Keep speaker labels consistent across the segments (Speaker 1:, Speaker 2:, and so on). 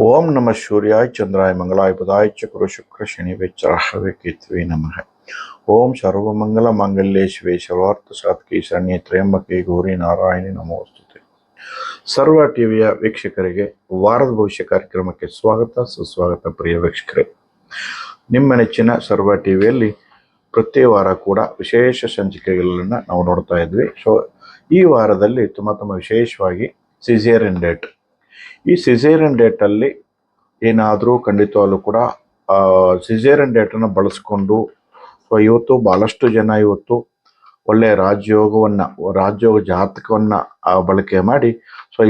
Speaker 1: ಓಂ ನಮಃ ಸೂರ್ಯಾಯ ಚಂದ್ರಾಯ ಮಂಗಳಾಯ ಬುಧಾಯ ಚ ಗುರು ಶುಕ್ರ ಶನಿವೆ ಚರಹವೆ ಕೇತುವೆ ನಮಃ. ಓಂ ಸರ್ವಮಂಗಲ ಮಾಂಗಲ್ಯೆ ಶಿವೆ ಸರ್ವಾರ್ಥ ಸಾಧಕೆ ಶರಣ್ಯೆ ತ್ರ್ಯಂಬಕೆ ಗೌರಿ ನಾರಾಯಣಿ ನಮೋಸ್ತುತೆ. ಸರ್ವ ಟಿವಿಯ ವೀಕ್ಷಕರಿಗೆ ವಾರದ ಭವಿಷ್ಯ ಕಾರ್ಯಕ್ರಮಕ್ಕೆ ಸ್ವಾಗತ ಸುಸ್ವಾಗತ. ಪ್ರಿಯ ವೀಕ್ಷಕರೇ, ನಿಮ್ಮ ನೆಚ್ಚಿನ ಸರ್ವ ಟಿವಿಯಲ್ಲಿ ಪ್ರತಿ ವಾರ ಕೂಡ ವಿಶೇಷ ಸಂಚಿಕೆಗಳನ್ನು ನಾವು ನೋಡ್ತಾ ಇದ್ವಿ. ಸೊ ಈ ವಾರದಲ್ಲಿ ತುಂಬ ವಿಶೇಷವಾಗಿ ಸಿಸೇರಿಯನ್ ಡೇಟ್. ಈ ಸಿಸೇರಿಯನ್ ಡೇಟಲ್ಲಿ ಏನಾದರೂ ಖಂಡಿತವಾಗ್ಲೂ ಕೂಡ ಸಿಸೇರಿಯನ್ ಡೇಟನ್ನು ಬಳಸ್ಕೊಂಡು ಇವತ್ತು ಭಾಳಷ್ಟು ಜನ ಇವತ್ತು ಒಳ್ಳೆಯ ರಾಜಯೋಗ ಜಾತಕವನ್ನು ಬಳಕೆ ಮಾಡಿ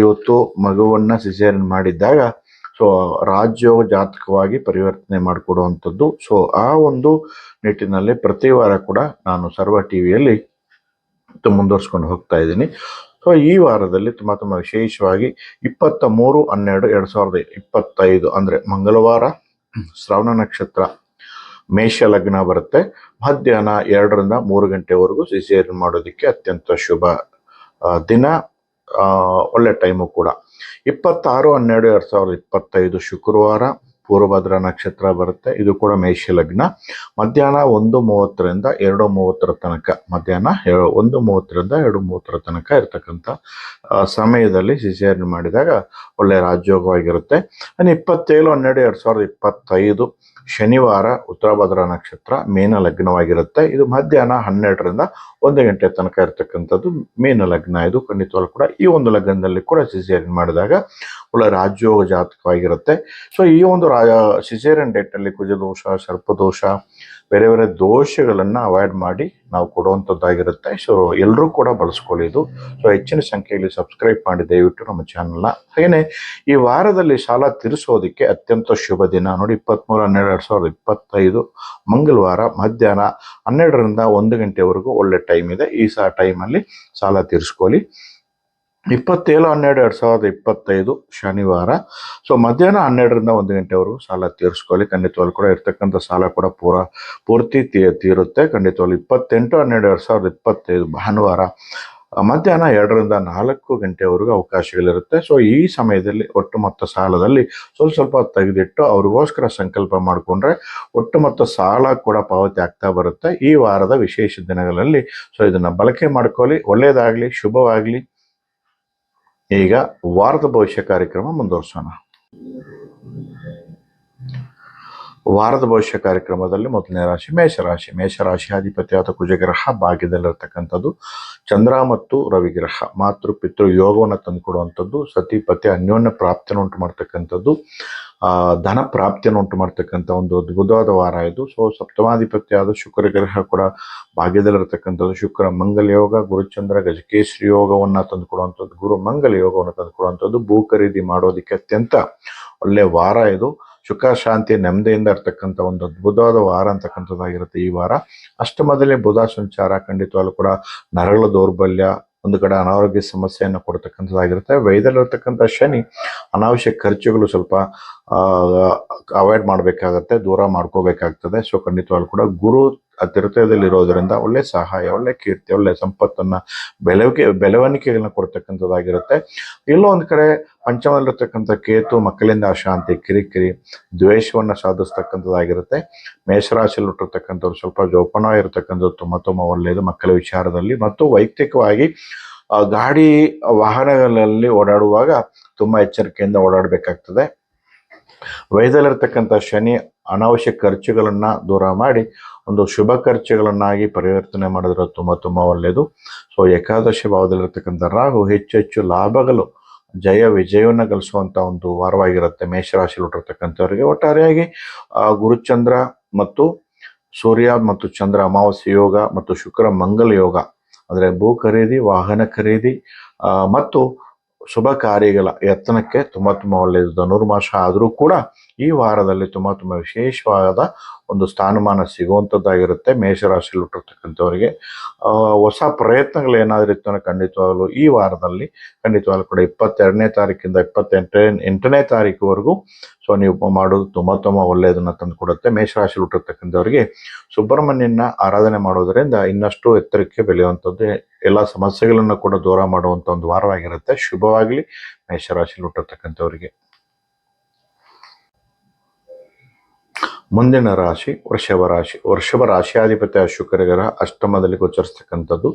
Speaker 1: ಇವತ್ತು ಮಗುವನ್ನು ಸಿಸೇರಿಯನ್ ಮಾಡಿದ್ದಾಗ ರಾಜಯೋಗ ಜಾತಕವಾಗಿ ಪರಿವರ್ತನೆ ಮಾಡಿಕೊಡುವಂಥದ್ದು. ಆ ಒಂದು ನಿಟ್ಟಿನಲ್ಲಿ ಪ್ರತಿ ವಾರ ಕೂಡ ನಾನು ಸರ್ವ ಟಿವಿಯಲ್ಲಿ ಮುಂದುವರ್ಸ್ಕೊಂಡು ಹೋಗ್ತಾ ಇದ್ದೀನಿ. ಈ ವಾರದಲ್ಲಿ ತುಂಬ ವಿಶೇಷವಾಗಿ 23/12/2025 ಅಂದರೆ ಮಂಗಳವಾರ ಶ್ರವಣ ನಕ್ಷತ್ರ ಮೇಷ ಲಗ್ನ ಬರುತ್ತೆ. ಮಧ್ಯಾಹ್ನ 2ರಿಂದ 3 ಗಂಟೆವರೆಗೂ ಸಿಸೇರಿಯನ್ ಮಾಡೋದಕ್ಕೆ ಅತ್ಯಂತ ಶುಭ ದಿನ, ಒಳ್ಳೆ ಟೈಮು ಕೂಡ. 26/12/2025 ಶುಕ್ರವಾರ ಪೂರ್ವಭದ್ರ ನಕ್ಷತ್ರ ಬರುತ್ತೆ. ಇದು ಕೂಡ ಮೇಷ ಲಗ್ನ. ಮಧ್ಯಾಹ್ನ 1:30ರಿಂದ 2:30 ತನಕ, ಮಧ್ಯಾಹ್ನ 1:30ರಿಂದ 2:30 ತನಕ ಇರತಕ್ಕಂಥ ಸಮಯದಲ್ಲಿ ಸಿಸೇರಿಯನ್ ಮಾಡಿದಾಗ ಒಳ್ಳೆಯ ರಾಜಯೋಗವಾಗಿರುತ್ತೆ. 27/12/2025 ಶನಿವಾರ ಉತ್ತರಭದ್ರ ನಕ್ಷತ್ರ ಮೀನ ಲಗ್ನವಾಗಿರುತ್ತೆ. ಇದು ಮಧ್ಯಾಹ್ನ 12ರಿಂದ 1 ಗಂಟೆ ತನಕ ಇರತಕ್ಕಂಥದ್ದು ಮೀನ ಲಗ್ನ. ಇದು ಖಂಡಿತವಾಗ್ಲೂ ಕೂಡ ಈ ಒಂದು ಲಗ್ನದಲ್ಲಿ ಕೂಡ ಸಿಸೇರಿಯನ್ ಮಾಡಿದಾಗ ಒಳ್ಳೆ ರಾಜಯೋಗ ಜಾತಕವಾಗಿರುತ್ತೆ. ಈ ಒಂದು ಸಿಸೇರಿಯನ್ ಡೇಟಲ್ಲಿ ಕುಜದೋಷ, ಸರ್ಪದೋಷ, ಬೇರೆ ಬೇರೆ ದೋಷಗಳನ್ನು ಅವಾಯ್ಡ್ ಮಾಡಿ ನಾವು ಕೊಡುವಂಥದ್ದಾಗಿರುತ್ತೆ. ಎಲ್ಲರೂ ಕೂಡ ಬಳಸ್ಕೊಳ್ಳಿ ಇದು. ಹೆಚ್ಚಿನ ಸಂಖ್ಯೆಯಲ್ಲಿ ಸಬ್ಸ್ಕ್ರೈಬ್ ಮಾಡಿ ದಯವಿಟ್ಟು ನಮ್ಮ ಚಾನಲ್ನ. ಹಾಗೆಯೇ ಈ ವಾರದಲ್ಲಿ ಸಾಲ ತೀರಿಸೋದಕ್ಕೆ ಅತ್ಯಂತ ಶುಭ ದಿನ ನೋಡಿ, 23/12/2025 ಮಂಗಳವಾರ ಮಧ್ಯಾಹ್ನ 12ರಿಂದ 1 ಗಂಟೆವರೆಗೂ ಒಳ್ಳೆ ಟೈಮ್ ಇದೆ. ಈ ಟೈಮಲ್ಲಿ ಸಾಲ ತೀರಿಸ್ಕೊಳ್ಳಿ. 27/12/2025 ಶನಿವಾರ ಮಧ್ಯಾಹ್ನ 12ರಿಂದ 1 ಗಂಟೆವರೆಗೂ ಸಾಲ ತೀರಿಸ್ಕೊಳ್ಳಿ. ಖಂಡಿತವಾಗ್ಲೂ ಕೂಡ ಇರ್ತಕ್ಕಂಥ ಸಾಲ ಕೂಡ ಪೂರ್ತಿ ತೀರುತ್ತೆ. ಖಂಡಿತವಾಗ್ಲೂ 28/12/2025 ಭಾನುವಾರ ಮಧ್ಯಾಹ್ನ 2ರಿಂದ 4 ಗಂಟೆವರೆಗೂ ಅವಕಾಶಗಳಿರುತ್ತೆ. ಈ ಸಮಯದಲ್ಲಿ ಒಟ್ಟು ಮೊತ್ತ ಸಾಲದಲ್ಲಿ ಸ್ವಲ್ಪ ತೆಗೆದಿಟ್ಟು ಅವ್ರಿಗೋಸ್ಕರ ಸಂಕಲ್ಪ ಮಾಡಿಕೊಂಡ್ರೆ ಒಟ್ಟು ಮೊತ್ತ ಸಾಲ ಕೂಡ ಪಾವತಿ ಆಗ್ತಾ ಬರುತ್ತೆ. ಈ ವಾರದ ವಿಶೇಷ ದಿನಗಳಲ್ಲಿ ಇದನ್ನು ಬಳಕೆ ಮಾಡ್ಕೊಳ್ಳಿ. ಒಳ್ಳೆಯದಾಗಲಿ, ಶುಭವಾಗಲಿ. ಈಗ ವಾರದ ಭವಿಷ್ಯ ಕಾರ್ಯಕ್ರಮ ಮುಂದುವರ್ಸೋಣ. ವಾರದ ಭವಿಷ್ಯ ಕಾರ್ಯಕ್ರಮದಲ್ಲಿ ಮೊದಲನೇ ರಾಶಿ ಮೇಷರಾಶಿ. ಮೇಷರಾಶಿ ಅಧಿಪತಿಯಾದ ಕುಜಗ್ರಹ ಭಾಗ್ಯದಲ್ಲಿರ್ತಕ್ಕಂಥದ್ದು. ಚಂದ್ರ ಮತ್ತು ರವಿಗ್ರಹ ಮಾತೃ ಪಿತೃ ಯೋಗವನ್ನು ತಂದುಕೊಡುವಂಥದ್ದು. ಸತಿಪತಿ ಅನ್ಯೋನ್ಯ ಪ್ರಾಪ್ತಿಯನ್ನು ಉಂಟು ಮಾಡ್ತಕ್ಕಂಥದ್ದು. ಧನ ಪ್ರಾಪ್ತಿಯನ್ನು ಉಂಟು ಮಾಡ್ತಕ್ಕಂಥ ಒಂದು ಅದ್ಭುತವಾದ ವಾರ ಇದು. ಸಪ್ತಮಾಧಿಪತಿಯಾದ ಶುಕ್ರ ಗ್ರಹ ಕೂಡ ಭಾಗ್ಯದಲ್ಲಿರ್ತಕ್ಕಂಥದ್ದು. ಶುಕ್ರ ಮಂಗಲ ಯೋಗ, ಗುರುಚಂದ್ರ ಗಜಕೇಶ್ರಿ ಯೋಗವನ್ನು ತಂದುಕೊಡುವಂಥದ್ದು, ಗುರು ಮಂಗಲ ಯೋಗವನ್ನು ತಂದುಕೊಡುವಂಥದ್ದು. ಭೂ ಖರೀದಿ ಮಾಡೋದಕ್ಕೆ ಅತ್ಯಂತ ಒಳ್ಳೆಯ ವಾರ ಇದು. ಸುಖ ಶಾಂತಿ ನೆಮ್ಮದಿಯಿಂದ ಇರ್ತಕ್ಕಂಥ ಒಂದು ಅದ್ಭುತವಾದ ವಾರ ಅಂತಕ್ಕಂಥದ್ದಾಗಿರುತ್ತೆ ಈ ವಾರ. ಅಷ್ಟಮದಲ್ಲಿ ಬುಧ ಸಂಚಾರ ಖಂಡಿತವಾಗ್ಲೂ ಕೂಡ ನರಗಳ ದೌರ್ಬಲ್ಯ, ಒಂದು ಕಡೆ ಅನಾರೋಗ್ಯ ಸಮಸ್ಯೆಯನ್ನು ಕೊಡ್ತಕ್ಕಂಥದ್ದಾಗಿರುತ್ತೆ. ವೈದ್ಯರಲ್ಲಿರ್ತಕ್ಕಂಥ ಶನಿ ಅನಾವಶ್ಯಕ ಖರ್ಚುಗಳು ಸ್ವಲ್ಪ ಅವಾಯ್ಡ್ ಮಾಡಬೇಕಾಗತ್ತೆ, ದೂರ ಮಾಡ್ಕೋಬೇಕಾಗ್ತದೆ. ಖಂಡಿತವಾಗ್ಲೂ ಕೂಡ ಗುರು ತಿರುತಯದಲ್ಲಿರೋದ್ರಿಂದ ಒಳ್ಳೆ ಸಹಾಯ, ಒಳ್ಳೆ ಕೀರ್ತಿ, ಒಳ್ಳೆ ಸಂಪತ್ತನ್ನು ಬೆಳವಣಿಗೆಗಳನ್ನ ಕೊಡ್ತಕ್ಕಂಥದ್ದಾಗಿರುತ್ತೆ. ಎಲ್ಲೋ ಒಂದು ಕಡೆ ಪಂಚಮದಲ್ಲಿರ್ತಕ್ಕಂಥ ಕೇತು ಮಕ್ಕಳಿಂದ ಅಶಾಂತಿ, ಕಿರಿಕಿರಿ, ದ್ವೇಷವನ್ನು ಸಾಧಿಸ್ತಕ್ಕಂಥದ್ದಾಗಿರುತ್ತೆ. ಮೇಷರಾಶಿಯಲ್ಲಿ ಹುಟ್ಟಿರ್ತಕ್ಕಂಥವ್ರು ಸ್ವಲ್ಪ ಜೋಪಾನವಾಗಿರ್ತಕ್ಕಂಥದ್ದು ತುಂಬ ಒಳ್ಳೆಯದು ಮಕ್ಕಳ ವಿಚಾರದಲ್ಲಿ. ಮತ್ತು ವೈಯಕ್ತಿಕವಾಗಿ ಗಾಡಿ ವಾಹನಗಳಲ್ಲಿ ಓಡಾಡುವಾಗ ತುಂಬ ಎಚ್ಚರಿಕೆಯಿಂದ ಓಡಾಡಬೇಕಾಗ್ತದೆ. ವೈದ್ಯದಲ್ಲಿರ್ತಕ್ಕಂಥ ಶನಿ ಅನಾವಶ್ಯಕ ಖರ್ಚುಗಳನ್ನು ದೂರ ಮಾಡಿ ಒಂದು ಶುಭ ಖರ್ಚುಗಳನ್ನಾಗಿ ಪರಿವರ್ತನೆ ಮಾಡಿದ್ರೆ ತುಂಬ ಒಳ್ಳೆಯದು. ಏಕಾದಶಿ ಭಾವದಲ್ಲಿರ್ತಕ್ಕಂಥ ರಾಹು ಹೆಚ್ಚು ಲಾಭಗಳು, ಜಯ ವಿಜಯವನ್ನು ಗಳಿಸುವಂಥ ಒಂದು ವಾರವಾಗಿರುತ್ತೆ ಮೇಷರಾಶಿಯಲ್ಲಿ ಹುಟ್ಟಿರ್ತಕ್ಕಂಥವ್ರಿಗೆ. ಒಟ್ಟಾರೆಯಾಗಿ ಗುರುಚಂದ್ರ ಮತ್ತು ಸೂರ್ಯ ಮತ್ತು ಚಂದ್ರ ಅಮಾವಾಸ್ಯೆ ಯೋಗ ಮತ್ತು ಶುಕ್ರ ಮಂಗಲ ಯೋಗ ಅಂದರೆ ಭೂ ಖರೀದಿ, ವಾಹನ ಖರೀದಿ ಮತ್ತು ಶುಭ ಕಾರ್ಯಗಳ ಯತ್ನಕ್ಕೆ ತುಂಬ ಒಳ್ಳೆಯದು. ಧನುರ್ಮಾಸ ಆದರೂ ಕೂಡ ಈ ವಾರದಲ್ಲಿ ತುಂಬ ವಿಶೇಷವಾದ ಒಂದು ಸ್ಥಾನಮಾನ ಸಿಗುವಂಥದ್ದಾಗಿರುತ್ತೆ ಮೇಷರಾಶಿಯಲ್ಲಿ ಹುಟ್ಟಿರ್ತಕ್ಕಂಥವರಿಗೆ. ಹೊಸ ಪ್ರಯತ್ನಗಳು ಏನಾದರೂ ಇತ್ತು ಅಂದರೆ ಖಂಡಿತವಾಗಲೂ ಈ ವಾರದಲ್ಲಿ ಖಂಡಿತವಾಗ್ಲೂ ಕೂಡ 22ನೇ ತಾರೀಕಿಂದ 28ನೇ ತಾರೀಕುವರೆಗೂ ನೀವು ಮಾಡೋದು ತುಂಬ ಒಳ್ಳೆಯದನ್ನು ತಂದುಕೊಡುತ್ತೆ. ಮೇಷರಾಶಿಯಲ್ಲಿ ಹುಟ್ಟಿರ್ತಕ್ಕಂಥವರಿಗೆ ಸುಬ್ರಹ್ಮಣ್ಯನ ಆರಾಧನೆ ಮಾಡೋದರಿಂದ ಇನ್ನಷ್ಟು ಎತ್ತರಕ್ಕೆ ಬೆಳೆಯುವಂಥದ್ದು, ಎಲ್ಲ ಸಮಸ್ಯೆಗಳನ್ನು ಕೂಡ ದೂರ ಮಾಡುವಂಥ ಒಂದು ವಾರವಾಗಿರುತ್ತೆ. ಶುಭವಾಗಲಿ ಮೇಷರಾಶಿಯಲ್ಲಿ ಹುಟ್ಟಿರ್ತಕ್ಕಂಥವರಿಗೆ. ಮುಂದಿನ ರಾಶಿ ವೃಷಭ ರಾಶಿ. ವೃಷಭ ರಾಶಿಯಾಧಿಪತಿ ಶುಕ್ರ ಗ್ರಹ ಅಷ್ಟಮದಲ್ಲಿ ಗೋಚರಿಸ್ತಕ್ಕಂಥದ್ದು.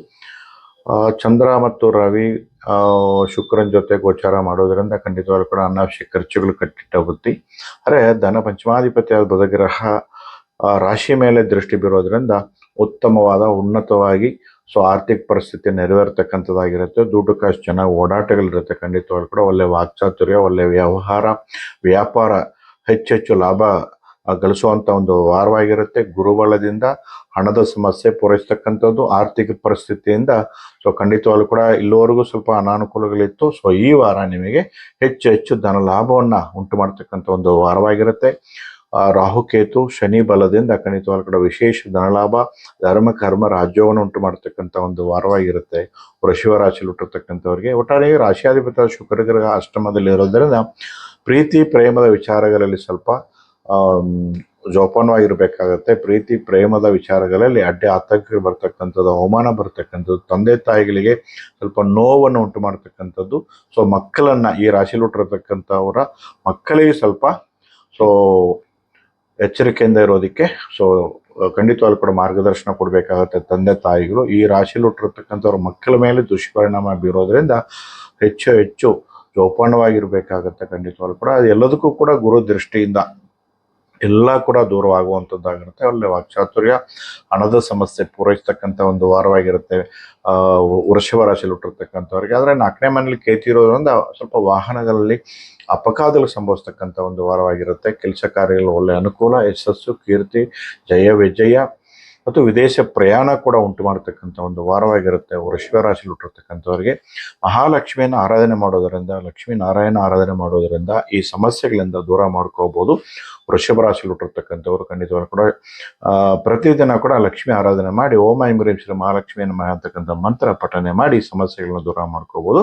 Speaker 1: ಚಂದ್ರ ಮತ್ತು ರವಿ ಶುಕ್ರನ ಜೊತೆ ಗೋಚಾರ ಮಾಡೋದ್ರಿಂದ ಖಂಡಿತವಾಗ್ಲೂ ಕೂಡ ಅನಾವಶ್ಯಕ ಖರ್ಚುಗಳು ಕಟ್ಟಿಟ್ಟ ಬುದ್ಧಿ. ಅಂದರೆ ಧನ ಪಂಚಮಾಧಿಪತಿಯಾದ ಬುಧ ಗ್ರಹ ರಾಶಿ ಮೇಲೆ ದೃಷ್ಟಿ ಬೀರೋದ್ರಿಂದ ಉತ್ತಮವಾದ ಉನ್ನತವಾಗಿ ಆರ್ಥಿಕ ಪರಿಸ್ಥಿತಿ ನೆರವೇರ್ತಕ್ಕಂಥದ್ದಾಗಿರುತ್ತೆ. ದುಡ್ಡು ಕಾಸು ಚೆನ್ನಾಗಿ ಓಡಾಟಗಳಿರುತ್ತೆ. ಖಂಡಿತವಾಗ್ಲೂ ಕೂಡ ಒಳ್ಳೆ ವಾಕ್ಚಾತುರ್ಯ, ಒಳ್ಳೆ ವ್ಯವಹಾರ, ವ್ಯಾಪಾರ ಹೆಚ್ಚೆಚ್ಚು ಲಾಭ ಗಳಿಸುವಂಥ ಒಂದು ವಾರವಾಗಿರುತ್ತೆ. ಗುರುಬಲದಿಂದ ಹಣದ ಸಮಸ್ಯೆ ಪೂರೈಸ್ತಕ್ಕಂಥದ್ದು. ಆರ್ಥಿಕ ಪರಿಸ್ಥಿತಿಯಿಂದ ಖಂಡಿತವಾಗ್ಲೂ ಕೂಡ ಇಲ್ಲಿವರೆಗೂ ಸ್ವಲ್ಪ ಅನಾನುಕೂಲಗಳಿತ್ತು. ಈ ವಾರ ನಿಮಗೆ ಹೆಚ್ಚು ಹೆಚ್ಚು ಧನ ಲಾಭವನ್ನು ಉಂಟು ಮಾಡ್ತಕ್ಕಂಥ ಒಂದು ವಾರವಾಗಿರುತ್ತೆ. ರಾಹುಕೇತು ಶನಿ ಬಲದಿಂದ ಖಂಡಿತವಾಗ್ಲೂ ಕೂಡ ವಿಶೇಷ ಧನಲಾಭ, ಧರ್ಮ ಕರ್ಮ ರಾಜ್ಯವನ್ನು ಉಂಟು ಮಾಡ್ತಕ್ಕಂಥ ಒಂದು ವಾರವಾಗಿರುತ್ತೆ ವೃಷಭ ರಾಶಿಯಲ್ಲಿ ಹುಟ್ಟಿರ್ತಕ್ಕಂಥವ್ರಿಗೆ. ಒಟ್ಟಾರೆ ರಾಶಿಯಾಧಿಪತಿ ಶುಕ್ರ ಗ್ರಹ ಅಷ್ಟಮದಲ್ಲಿ ಇರೋದ್ರಿಂದ ಪ್ರೀತಿ ಪ್ರೇಮದ ವಿಚಾರಗಳಲ್ಲಿ ಸ್ವಲ್ಪ ಜೋಪಾನವಾಗಿರ್ಬೇಕಾಗತ್ತೆ. ಪ್ರೀತಿ ಪ್ರೇಮದ ವಿಚಾರಗಳಲ್ಲಿ ಅಡ್ಡಿ ಆತಂಕ ಬರ್ತಕ್ಕಂಥದ್ದು, ಅವಮಾನ ಬರ್ತಕ್ಕಂಥದ್ದು, ತಂದೆ ತಾಯಿಗಳಿಗೆ ಸ್ವಲ್ಪ ನೋವನ್ನು ಉಂಟು ಮಾಡ್ತಕ್ಕಂಥದ್ದು. ಮಕ್ಕಳನ್ನ ಈ ರಾಶಿಯಲ್ಲಿ ಹುಟ್ಟಿರ್ತಕ್ಕಂಥವರ ಮಕ್ಕಳಿಗೆ ಸ್ವಲ್ಪ ಎಚ್ಚರಿಕೆಯಿಂದ ಇರೋದಕ್ಕೆ ಖಂಡಿತವಾಗ್ಲೂ ಕೂಡ ಮಾರ್ಗದರ್ಶನ ಕೊಡಬೇಕಾಗತ್ತೆ ತಂದೆ ತಾಯಿಗಳು. ಈ ರಾಶಿಯಲ್ಲಿ ಹುಟ್ಟಿರ್ತಕ್ಕಂಥವ್ರ ಮಕ್ಕಳ ಮೇಲೆ ದುಷ್ಪರಿಣಾಮ ಬೀರೋದ್ರಿಂದ ಹೆಚ್ಚು ಹೆಚ್ಚು ಜೋಪಾನವಾಗಿರ್ಬೇಕಾಗತ್ತೆ. ಖಂಡಿತವಾಗ್ಲೂ ಕೂಡ ಎಲ್ಲದಕ್ಕೂ ಕೂಡ ಗುರು ದೃಷ್ಟಿಯಿಂದ ಎಲ್ಲ ಕೂಡ ದೂರವಾಗುವಂಥದ್ದಾಗಿರುತ್ತೆ. ಒಳ್ಳೆ ವಾಕ್ಚಾತುರ್ಯ, ಹಣದ ಸಮಸ್ಯೆ ಪೂರೈಸ್ತಕ್ಕಂಥ ಒಂದು ವಾರವಾಗಿರುತ್ತೆ ವೃಷಭ ರಾಶಿಯಲ್ಲಿ ಹುಟ್ಟಿರ್ತಕ್ಕಂಥವ್ರಿಗೆ. ಆದರೆ 4ನೇ ಮನೇಲಿ ಕೇತು ಇರೋದ್ರಿಂದ ಸ್ವಲ್ಪ ವಾಹನಗಳಲ್ಲಿ ಅಪಘಾತಗಳು ಸಂಭವಿಸ್ತಕ್ಕಂಥ ಒಂದು ವಾರವಾಗಿರುತ್ತೆ. ಕೆಲಸ ಕಾರ್ಯಗಳು ಒಳ್ಳೆ ಅನುಕೂಲ, ಯಶಸ್ಸು, ಕೀರ್ತಿ, ಜಯ ವಿಜಯ ಮತ್ತು ವಿದೇಶ ಪ್ರಯಾಣ ಕೂಡ ಉಂಟು ಮಾಡತಕ್ಕಂಥ ಒಂದು ವಾರವಾಗಿರುತ್ತೆ ವೃಷಭ ರಾಶಿಯಲ್ಲಿ ಹುಟ್ಟಿರ್ತಕ್ಕಂಥವ್ರಿಗೆ. ಮಹಾಲಕ್ಷ್ಮಿಯನ್ನು ಆರಾಧನೆ ಮಾಡೋದರಿಂದ, ಲಕ್ಷ್ಮೀ ನಾರಾಯಣ ಆರಾಧನೆ ಮಾಡೋದರಿಂದ ಈ ಸಮಸ್ಯೆಗಳಿಂದ ದೂರ ಮಾಡ್ಕೋಬಹುದು. ವೃಷಭ ರಾಶಿಯಲ್ಲಿ ಹುಟ್ಟಿರ್ತಕ್ಕಂಥವ್ರು ಖಂಡಿತವಾಗ್ಲೂ ಕೂಡ ಪ್ರತಿದಿನ ಕೂಡ ಲಕ್ಷ್ಮಿ ಆರಾಧನೆ ಮಾಡಿ ಓಂ ಐಂ ಹ್ರೀಂ ಶ್ರೀ ಮಹಾಲಕ್ಷ್ಮಿಯನ್ನು ಅಂತಕ್ಕಂಥ ಮಂತ್ರ ಪಠನೆ ಮಾಡಿ ಸಮಸ್ಯೆಗಳನ್ನ ದೂರ ಮಾಡ್ಕೋಬಹುದು.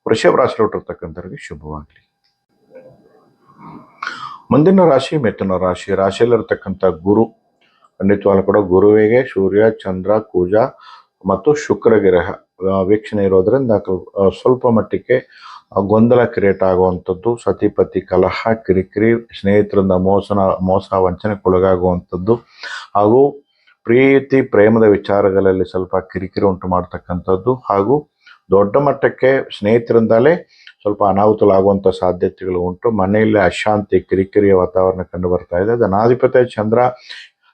Speaker 1: ವೃಷಭ ರಾಶಿಯಲ್ಲಿ ಹುಟ್ಟಿರ್ತಕ್ಕಂಥವ್ರಿಗೆ ಶುಭವಾಗಲಿ. ಮುಂದಿನ ರಾಶಿ ಮಿಥುನ ರಾಶಿ. ರಾಶಿಯಲ್ಲಿರ್ತಕ್ಕಂಥ ಗುರು ಖಂಡಿತವಾಗ್ಲೂ ಕೂಡ ಗುರುವಿಗೆ ಸೂರ್ಯ, ಚಂದ್ರ, ಕುಜ ಮತ್ತು ಶುಕ್ರ ಗ್ರಹ ವೀಕ್ಷಣೆ ಇರೋದ್ರಿಂದ ಸ್ವಲ್ಪ ಮಟ್ಟಿಗೆ ಗೊಂದಲ ಕ್ರಿಯೇಟ್ ಆಗುವಂಥದ್ದು, ಸತಿಪತಿ ಕಲಹ, ಕಿರಿಕಿರಿ, ಸ್ನೇಹಿತರಿಂದ ಮೋಸ ವಂಚನೆಗೊಳಗಾಗುವಂಥದ್ದು ಹಾಗೂ ಪ್ರೀತಿ ಪ್ರೇಮದ ವಿಚಾರಗಳಲ್ಲಿ ಸ್ವಲ್ಪ ಕಿರಿಕಿರಿ ಉಂಟು ಮಾಡ್ತಕ್ಕಂಥದ್ದು ಹಾಗೂ ದೊಡ್ಡ ಮಟ್ಟಕ್ಕೆ ಸ್ನೇಹಿತರಿಂದಲೇ ಸ್ವಲ್ಪ ಅನಾಹುತಗಳಾಗುವಂಥ ಸಾಧ್ಯತೆಗಳು ಉಂಟು. ಮನೆಯಲ್ಲಿ ಅಶಾಂತಿ, ಕಿರಿಕಿರಿಯ ವಾತಾವರಣ ಕಂಡು ಬರ್ತಾ ಇದೆ. ಧನಾಧಿಪತಿ ಚಂದ್ರ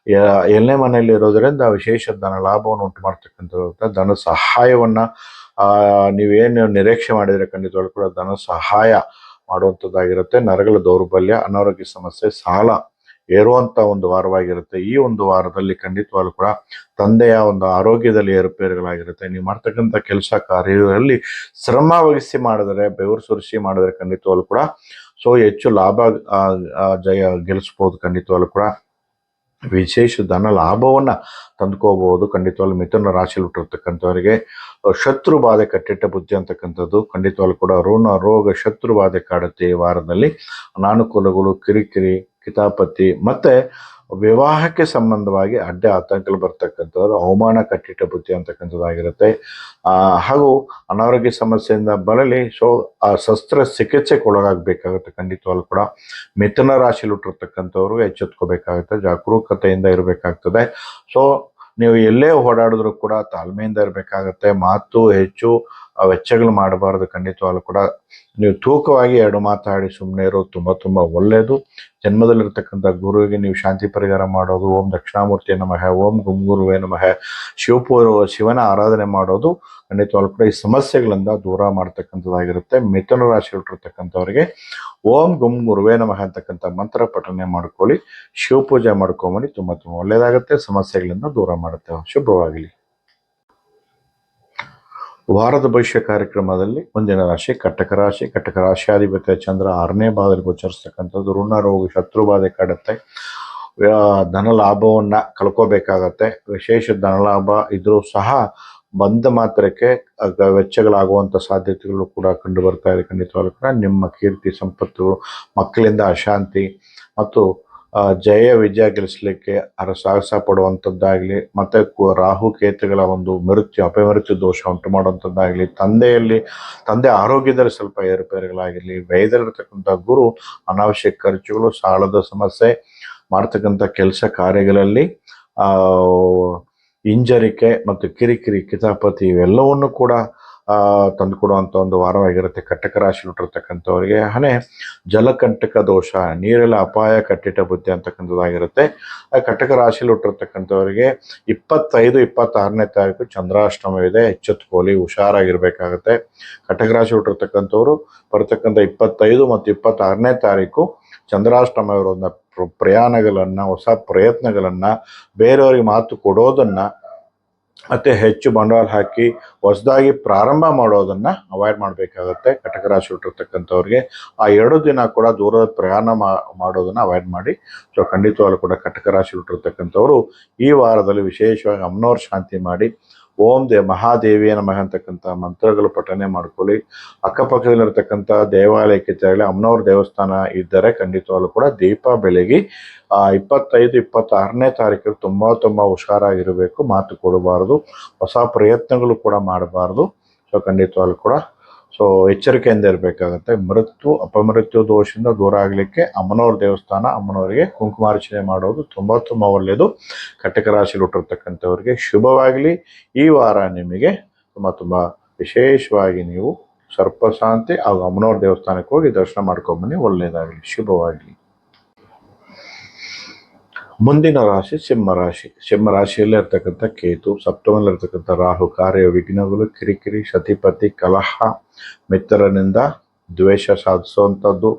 Speaker 1: 7ನೇ ಮನೆಯಲ್ಲಿ ಇರೋದರಿಂದ ವಿಶೇಷ ಧನ ಲಾಭವನ್ನು ಉಂಟು ಮಾಡ್ತಕ್ಕಂಥದ್ದು. ಧನ ಸಹಾಯವನ್ನು ನೀವೇನು ನಿರೀಕ್ಷೆ ಮಾಡಿದರೆ ಖಂಡಿತವಾಗ್ಲೂ ಕೂಡ ಧನ ಸಹಾಯ ಮಾಡುವಂಥದ್ದಾಗಿರುತ್ತೆ. ನರಗಳ ದೌರ್ಬಲ್ಯ, ಅನಾರೋಗ್ಯ ಸಮಸ್ಯೆ, ಸಾಲ ಏರುವಂಥ ಒಂದು ವಾರವಾಗಿರುತ್ತೆ. ಈ ಒಂದು ವಾರದಲ್ಲಿ ಖಂಡಿತವಾಗ್ಲೂ ಕೂಡ ತಂದೆಯ ಒಂದು ಆರೋಗ್ಯದಲ್ಲಿ ಏರುಪೇರುಗಳಾಗಿರುತ್ತೆ. ನೀವು ಮಾಡ್ತಕ್ಕಂಥ ಕೆಲಸ ಕಾರ್ಯಗಳಲ್ಲಿ ಶ್ರಮ ವಹಿಸಿ ಮಾಡಿದರೆ, ಬೆವರು ಸುರಿಸಿ ಮಾಡಿದರೆ ಖಂಡಿತವಾಗ್ಲೂ ಕೂಡ ಹೆಚ್ಚು ಲಾಭ ಜಯ ಗೆಲ್ಲಿಸ್ಬೋದು. ಖಂಡಿತವಾಗ್ಲೂ ಕೂಡ ವಿಶೇಷ ಧನ ಲಾಭವನ್ನು ತಂದುಕೋಬಹುದು. ಖಂಡಿತವಾಗ್ಲೂ ಮಿಥುನ ರಾಶಿಯಲ್ಲಿ ಹುಟ್ಟಿರ್ತಕ್ಕಂಥವರಿಗೆ ಶತ್ರು ಬಾಧೆ, ಕಟ್ಟಿಟ್ಟ ಬುದ್ಧಿ ಅಂತಕ್ಕಂಥದ್ದು ಖಂಡಿತವಾಗ್ಲೂ ಕೂಡ ಋಣ ರೋಗ ಶತ್ರು ಬಾಧೆ ಕಾಡುತ್ತೆ. ಈ ವಾರದಲ್ಲಿ ಅನಾನುಕೂಲಗಳು, ಕಿರಿಕಿರಿ, ಕಿತಾಪತಿ ಮತ್ತು ವಿವಾಹಕ್ಕೆ ಸಂಬಂಧವಾಗಿ ಅಡ್ಡ ಆತಂಕಗಳು ಬರ್ತಕ್ಕಂಥದ್ದು, ಅವಮಾನ, ಕಟ್ಟಿಟ್ಟ ಬುದ್ಧಿ ಅಂತಕ್ಕಂಥದ್ದಾಗಿರುತ್ತೆ. ಹಾಗೂ ಅನಾರೋಗ್ಯ ಸಮಸ್ಯೆಯಿಂದ ಬಳಲಿ ಶಸ್ತ್ರ ಚಿಕಿತ್ಸೆಗೆ ಒಳಗಾಗಬೇಕಾಗುತ್ತೆ. ಖಂಡಿತವಾಗ್ಲೂ ಕೂಡ ಮಿಥುನ ರಾಶಿಯಲ್ಲಿ ಹುಟ್ಟಿರ್ತಕ್ಕಂಥವ್ರು ಎಚ್ಚೆತ್ಕೋಬೇಕಾಗುತ್ತೆ, ಜಾಗರೂಕತೆಯಿಂದ ಇರಬೇಕಾಗ್ತದೆ. ನೀವು ಎಲ್ಲೇ ಓಡಾಡಿದ್ರು ಕೂಡ ತಾಳ್ಮೆಯಿಂದ ಇರಬೇಕಾಗತ್ತೆ. ಮಾತು ಹೆಚ್ಚು ವೆಚ್ಚಗಳು ಮಾಡಬಾರ್ದು. ಖಂಡಿತವಾಗ್ಲೂ ಕೂಡ ನೀವು ತೂಕವಾಗಿ 2 ಮಾತಾಡಿ ಸುಮ್ಮನೆ ಇರೋದು ತುಂಬ ಒಳ್ಳೆಯದು. ಜನ್ಮದಲ್ಲಿರ್ತಕ್ಕಂಥ ಗುರುವಿಗೆ ನೀವು ಶಾಂತಿ ಪರಿಹಾರ ಮಾಡೋದು, ಓಂ ದಕ್ಷಿಣಾಮೂರ್ತಿಯ ನಮಃ, ಓಂ ಗುರುವೇ ನಮಃ, ಶಿವನ ಆರಾಧನೆ ಮಾಡೋದು ಖಂಡಿತವಾಗ್ಲೂ ಕೂಡ ಈ ಸಮಸ್ಯೆಗಳಿಂದ ದೂರ ಮಾಡ್ತಕ್ಕಂಥದ್ದಾಗಿರುತ್ತೆ. ಮಿಥುನ ರಾಶಿಯಲ್ಲಿರ್ತಕ್ಕಂಥವ್ರಿಗೆ ಓಂ ಗುರುವೇ ನಮಃ ಅಂತಕ್ಕಂಥ ಮಂತ್ರ ಪಠನೆ ಮಾಡ್ಕೊಳ್ಳಿ, ಶಿವಪೂಜೆ ಮಾಡ್ಕೊಂಬನಿ, ತುಂಬ ಒಳ್ಳೆಯದಾಗುತ್ತೆ. ಸಮಸ್ಯೆಗಳಿಂದ ದೂರ ಮಾಡುತ್ತೆ. ಶುಭವಾಗಲಿ. ವಾರದ ಭವಿಷ್ಯ ಕಾರ್ಯಕ್ರಮದಲ್ಲಿ ಮುಂದಿನ ರಾಶಿ ಕಟಕ ರಾಶಿ. ಕಟಕ ರಾಶಿಯಾಧಿಪತಿ ಚಂದ್ರ 6ನೇ ಭಾವದಲ್ಲಿ ಗೋಚರಿಸ್ತಕ್ಕಂಥದ್ದು. ಋಣ ರೋಗ ಶತ್ರು ಬಾಧೆ ಕಾಡುತ್ತೆ. ಧನ ಲಾಭವನ್ನು ಕಳ್ಕೋಬೇಕಾಗತ್ತೆ. ವಿಶೇಷ ಧನ ಲಾಭ ಇದ್ರೂ ಸಹ ಬಂದ ಮಾತ್ರಕ್ಕೆ ವೆಚ್ಚಗಳಾಗುವಂಥ ಸಾಧ್ಯತೆಗಳು ಕೂಡ ಕಂಡು ಬರ್ತಾ ಇದೆ. ಖಂಡಿತವಾಗ್ಲೂ ಕೂಡ ನಿಮ್ಮ ಕೀರ್ತಿ ಸಂಪತ್ತು, ಮಕ್ಕಳಿಂದ ಅಶಾಂತಿ ಮತ್ತು ಜಯ ವಿಜಯ ಗಳಿಸಲಿಕ್ಕೆ ಸಾಹಸ ಪಡುವಂಥದ್ದಾಗಲಿ, ಮತ್ತು ರಾಹು ಕೇತುಗಳ ಒಂದು ಅಪಮೃತ್ಯು ದೋಷ ಉಂಟು ಮಾಡುವಂಥದ್ದಾಗಲಿ, ತಂದೆ ಆರೋಗ್ಯದಲ್ಲಿ ಸ್ವಲ್ಪ ಏರುಪೇರುಗಳಾಗಿರಲಿ, ವ್ಯಯದಲ್ಲಿರ್ತಕ್ಕಂಥ ಗುರು ಅನಾವಶ್ಯಕ ಖರ್ಚುಗಳು, ಸಾಲದ ಸಮಸ್ಯೆ ಮಾಡ್ತಕ್ಕಂಥ ಕೆಲಸ ಕಾರ್ಯಗಳಲ್ಲಿ ಹಿಂಜರಿಕೆ ಮತ್ತು ಕಿರಿಕಿರಿ ಕಿತಾಪತಿ ಇವೆಲ್ಲವನ್ನು ಕೂಡ ತಂದುಕೊಡುವಂಥ ಒಂದು ವಾರವಾಗಿರುತ್ತೆ. ಕಟಕ ರಾಶಿ ಹುಟ್ಟಿರ್ತಕ್ಕಂಥವ್ರಿಗೆ ಹಣೆ ಜಲಕಂಟಕ ದೋಷ, ನೀರೆಲ್ಲ ಅಪಾಯ ಕಟ್ಟಿಟ್ಟ ಬುದ್ಧಿ ಅಂತಕ್ಕಂಥದ್ದಾಗಿರುತ್ತೆ. ಕಟಕ ರಾಶಿಯಲ್ಲಿ ಹುಟ್ಟಿರ್ತಕ್ಕಂಥವ್ರಿಗೆ 25-26ನೇ ತಾರೀಕು ಚಂದ್ರಾಷ್ಟಮವಿದೆ. ಎಚ್ಚೆತ್ತುಕೊಳ್ಳಿ, ಹುಷಾರಾಗಿರ್ಬೇಕಾಗತ್ತೆ. ಕಟಕ ರಾಶಿ ಹುಟ್ಟಿರ್ತಕ್ಕಂಥವ್ರು ಬರ್ತಕ್ಕಂಥ 25 ಮತ್ತು 26ನೇ ತಾರೀಕು ಚಂದ್ರಾಷ್ಟಮ ಇರೋದನ್ನ ಪ್ರಯಾಣಗಳನ್ನು, ಹೊಸ ಪ್ರಯತ್ನಗಳನ್ನು, ಬೇರೆಯವರಿಗೆ ಮಾತು ಕೊಡೋದನ್ನು ಮತ್ತು ಹೆಚ್ಚು ಬಂಡವಾಳ ಹಾಕಿ ಹೊಸದಾಗಿ ಪ್ರಾರಂಭ ಮಾಡೋದನ್ನು ಅವಾಯ್ಡ್ ಮಾಡಬೇಕಾಗತ್ತೆ. ಕಟಕ ರಾಶಿ ಹುಟ್ಟಿರ್ತಕ್ಕಂಥವ್ರಿಗೆ ಆ 2 ದಿನ ಕೂಡ ದೂರದ ಪ್ರಯಾಣ ಮಾಡೋದನ್ನು ಅವಾಯ್ಡ್ ಮಾಡಿ. ಸೊ ಖಂಡಿತವಾಗ್ಲೂ ಕೂಡ ಕಟಕ ರಾಶಿ ಹುಟ್ಟಿರ್ತಕ್ಕಂಥವ್ರು ಈ ವಾರದಲ್ಲಿ ವಿಶೇಷವಾಗಿ ಅಮ್ಮನವ್ರ ಶಾಂತಿ ಮಾಡಿ, ಓಂ ಮಹಾದೇವಿಯ ನಮಃ ಅಂತಕ್ಕಂಥ ಮಂತ್ರಗಳು ಪಠನೆ ಮಾಡ್ಕೊಳ್ಳಿ. ಅಕ್ಕಪಕ್ಕದಲ್ಲಿರ್ತಕ್ಕಂಥ ದೇವಾಲಯಕ್ಕೆ ತೆರಳಿ ಅಮ್ಮನವ್ರ ದೇವಸ್ಥಾನ ಇದ್ದರೆ ಖಂಡಿತವಾಗ್ಲೂ ಕೂಡ ದೀಪ ಬೆಳಗಿ 25-26ನೇ ತಾರೀಕು ತುಂಬ ಹುಷಾರಾಗಿರಬೇಕು. ಮಾತು ಕೊಡಬಾರ್ದು, ಹೊಸ ಪ್ರಯತ್ನಗಳು ಕೂಡ ಮಾಡಬಾರ್ದು. ಸೊ ಖಂಡಿತವಾಗ್ಲೂ ಕೂಡ ಎಚ್ಚರಿಕೆಯಿಂದ ಇರಬೇಕಾಗತ್ತೆ. ಮೃತ್ಯು ಅಪಮೃತ್ಯು ದೋಷದಿಂದ ದೂರ ಆಗಲಿಕ್ಕೆ ಅಮ್ಮನವ್ರ ದೇವಸ್ಥಾನ, ಅಮ್ಮನವರಿಗೆ ಕುಂಕುಮಾರ್ಚನೆ ಮಾಡೋದು ತುಂಬ ಒಳ್ಳೆಯದು. ಕಟಕ ರಾಶಿಯಲ್ಲಿ ಹುಟ್ಟಿರ್ತಕ್ಕಂಥವ್ರಿಗೆ ಶುಭವಾಗಲಿ. ಈ ವಾರ ನಿಮಗೆ ತುಂಬ ವಿಶೇಷವಾಗಿ ನೀವು ಸರ್ಪಶಾಂತಿ ಹಾಗೂ ಅಮ್ಮನವ್ರ ದೇವಸ್ಥಾನಕ್ಕೆ ಹೋಗಿ ದರ್ಶನ ಮಾಡ್ಕೊಂಬನ್ನಿ. ಒಳ್ಳೆಯದಾಗಲಿ, ಶುಭವಾಗಲಿ. ಮುಂದಿನ ರಾಶಿ ಸಿಂಹರಾಶಿ. ಸಿಂಹರಾಶಿಯಲ್ಲೇ ಇರ್ತಕ್ಕಂಥ ಕೇತು, ಸಪ್ತಮದಲ್ಲಿರ್ತಕ್ಕಂಥ ರಾಹು ಕಾರ್ಯ ವಿಘ್ನಗಳು, ಕಿರಿಕಿರಿ, ಸತಿಪತಿ, ಕಲಹ, ಮಿತ್ರನಿಂದ ದ್ವೇಷ ಸಾಧಿಸುವಂಥದ್ದು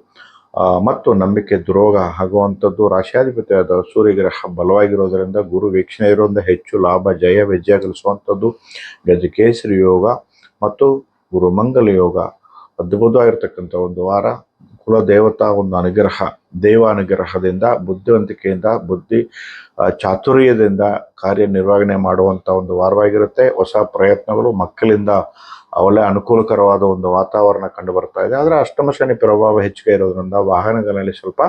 Speaker 1: ಮತ್ತು ನಂಬಿಕೆ ದ್ರೋಹ ಆಗುವಂಥದ್ದು. ರಾಶಿಯಾಧಿಪತಿಯಾದ ಸೂರ್ಯಗ್ರಹ ಬಲವಾಗಿರೋದರಿಂದ ಗುರು ವೀಕ್ಷಣೆ ಇರೋದ್ರಿಂದ ಹೆಚ್ಚು ಲಾಭ, ಜಯ, ವಿಜಯ ಗಳಿಸುವಂಥದ್ದು. ಗಜಕೇಸರಿ ಯೋಗ ಮತ್ತು ಗುರು ಮಂಗಲ ಯೋಗ ಅದ್ಭುತವಾಗಿರ್ತಕ್ಕಂಥ ಒಂದು ವಾರ. ಕುಲ ದೇವತಾ ಒಂದು ಅನುಗ್ರಹ, ದೇವ ಅನುಗ್ರಹದಿಂದ, ಬುದ್ಧಿವಂತಿಕೆಯಿಂದ, ಬುದ್ಧಿ ಚಾತುರ್ಯದಿಂದ ಕಾರ್ಯನಿರ್ವಹಣೆ ಮಾಡುವಂಥ ಒಂದು ವಾರವಾಗಿರುತ್ತೆ. ಹೊಸ ಪ್ರಯತ್ನಗಳು, ಮಕ್ಕಳಿಂದ ಒಳ್ಳೆ ಅನುಕೂಲಕರವಾದ ಒಂದು ವಾತಾವರಣ ಕಂಡು ಬರ್ತಾ ಇದೆ. ಆದರೆ ಅಷ್ಟಮ ಶನಿ ಪ್ರಭಾವ ಹೆಚ್ಚಿಗೆ ಇರೋದ್ರಿಂದ ವಾಹನಗಳಲ್ಲಿ ಸ್ವಲ್ಪ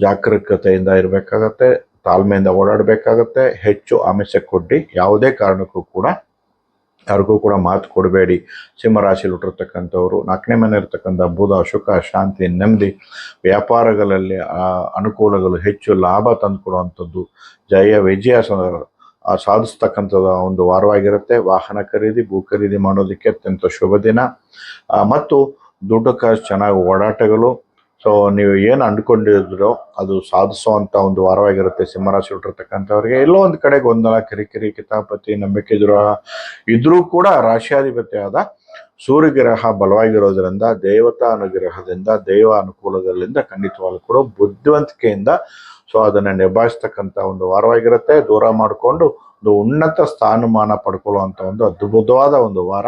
Speaker 1: ಜಾಗರೂಕತೆಯಿಂದ ಇರಬೇಕಾಗತ್ತೆ, ತಾಳ್ಮೆಯಿಂದ ಓಡಾಡಬೇಕಾಗತ್ತೆ. ಹೆಚ್ಚು ಆಮಿಷ ಕೊಟ್ಟು ಯಾವುದೇ ಕಾರಣಕ್ಕೂ ಕೂಡ ಯಾರಿಗೂ ಕೂಡ ಮಾತು ಕೊಡಬೇಡಿ. ಸಿಂಹರಾಶಿಯಲ್ಲಿ ಹುಟ್ಟಿರ್ತಕ್ಕಂಥವ್ರು 4ನೇ ಮನೆ ಇರ್ತಕ್ಕಂಥ ಬುಧ, ಸುಖ, ಶಾಂತಿ, ನೆಮ್ಮದಿ, ವ್ಯಾಪಾರಗಳಲ್ಲಿ ಅನುಕೂಲಗಳು, ಹೆಚ್ಚು ಲಾಭ ತಂದುಕೊಡುವಂಥದ್ದು, ಜಯ ವಿಜಯ ಸಾಧಿಸ್ತಕ್ಕಂಥದ್ದು ಒಂದು ವಾರವಾಗಿರುತ್ತೆ. ವಾಹನ ಖರೀದಿ, ಭೂ ಖರೀದಿ ಮಾಡೋದಕ್ಕೆ ಅತ್ಯಂತ ಶುಭ ದಿನ ಮತ್ತು ದುಡ್ಡು ಕಾಸು ಚೆನ್ನಾಗಿ ಓಡಾಟಗಳು. ಸೊ ನೀವು ಏನು ಅಂದ್ಕೊಂಡಿದ್ರೋ ಅದು ಸಾಧಿಸುವಂಥ ಒಂದು ವಾರವಾಗಿರುತ್ತೆ. ಸಿಂಹರಾಶಿ ಹುಟ್ಟಿರ್ತಕ್ಕಂಥವ್ರಿಗೆ ಎಲ್ಲೋ ಒಂದು ಕಡೆ ಗೊಂದಲ, ಕಿರಿಕಿರಿ, ಕಿತಾಪತಿ, ನಂಬಿಕೆ ದ್ರೋಹ ಇದ್ರೂ ಕೂಡ ರಾಶಿಯಾಧಿಪತಿಯಾದ ಸೂರ್ಯಗ್ರಹ ಬಲವಾಗಿರೋದ್ರಿಂದ, ದೇವತಾ ಅನುಗ್ರಹದಿಂದ, ದೈವ ಅನುಕೂಲಗಳಿಂದ ಖಂಡಿತವಾಗ್ಲೂ ಕೂಡ ಬುದ್ಧಿವಂತಿಕೆಯಿಂದ ಅದನ್ನು ನಿಭಾಯಿಸ್ತಕ್ಕಂಥ ಒಂದು ವಾರವಾಗಿರುತ್ತೆ. ದೂರ ಮಾಡಿಕೊಂಡು ಒಂದು ಉನ್ನತ ಸ್ಥಾನಮಾನ ಪಡ್ಕೊಳ್ಳುವಂಥ ಒಂದು ಅದ್ಭುತವಾದ ಒಂದು ವಾರ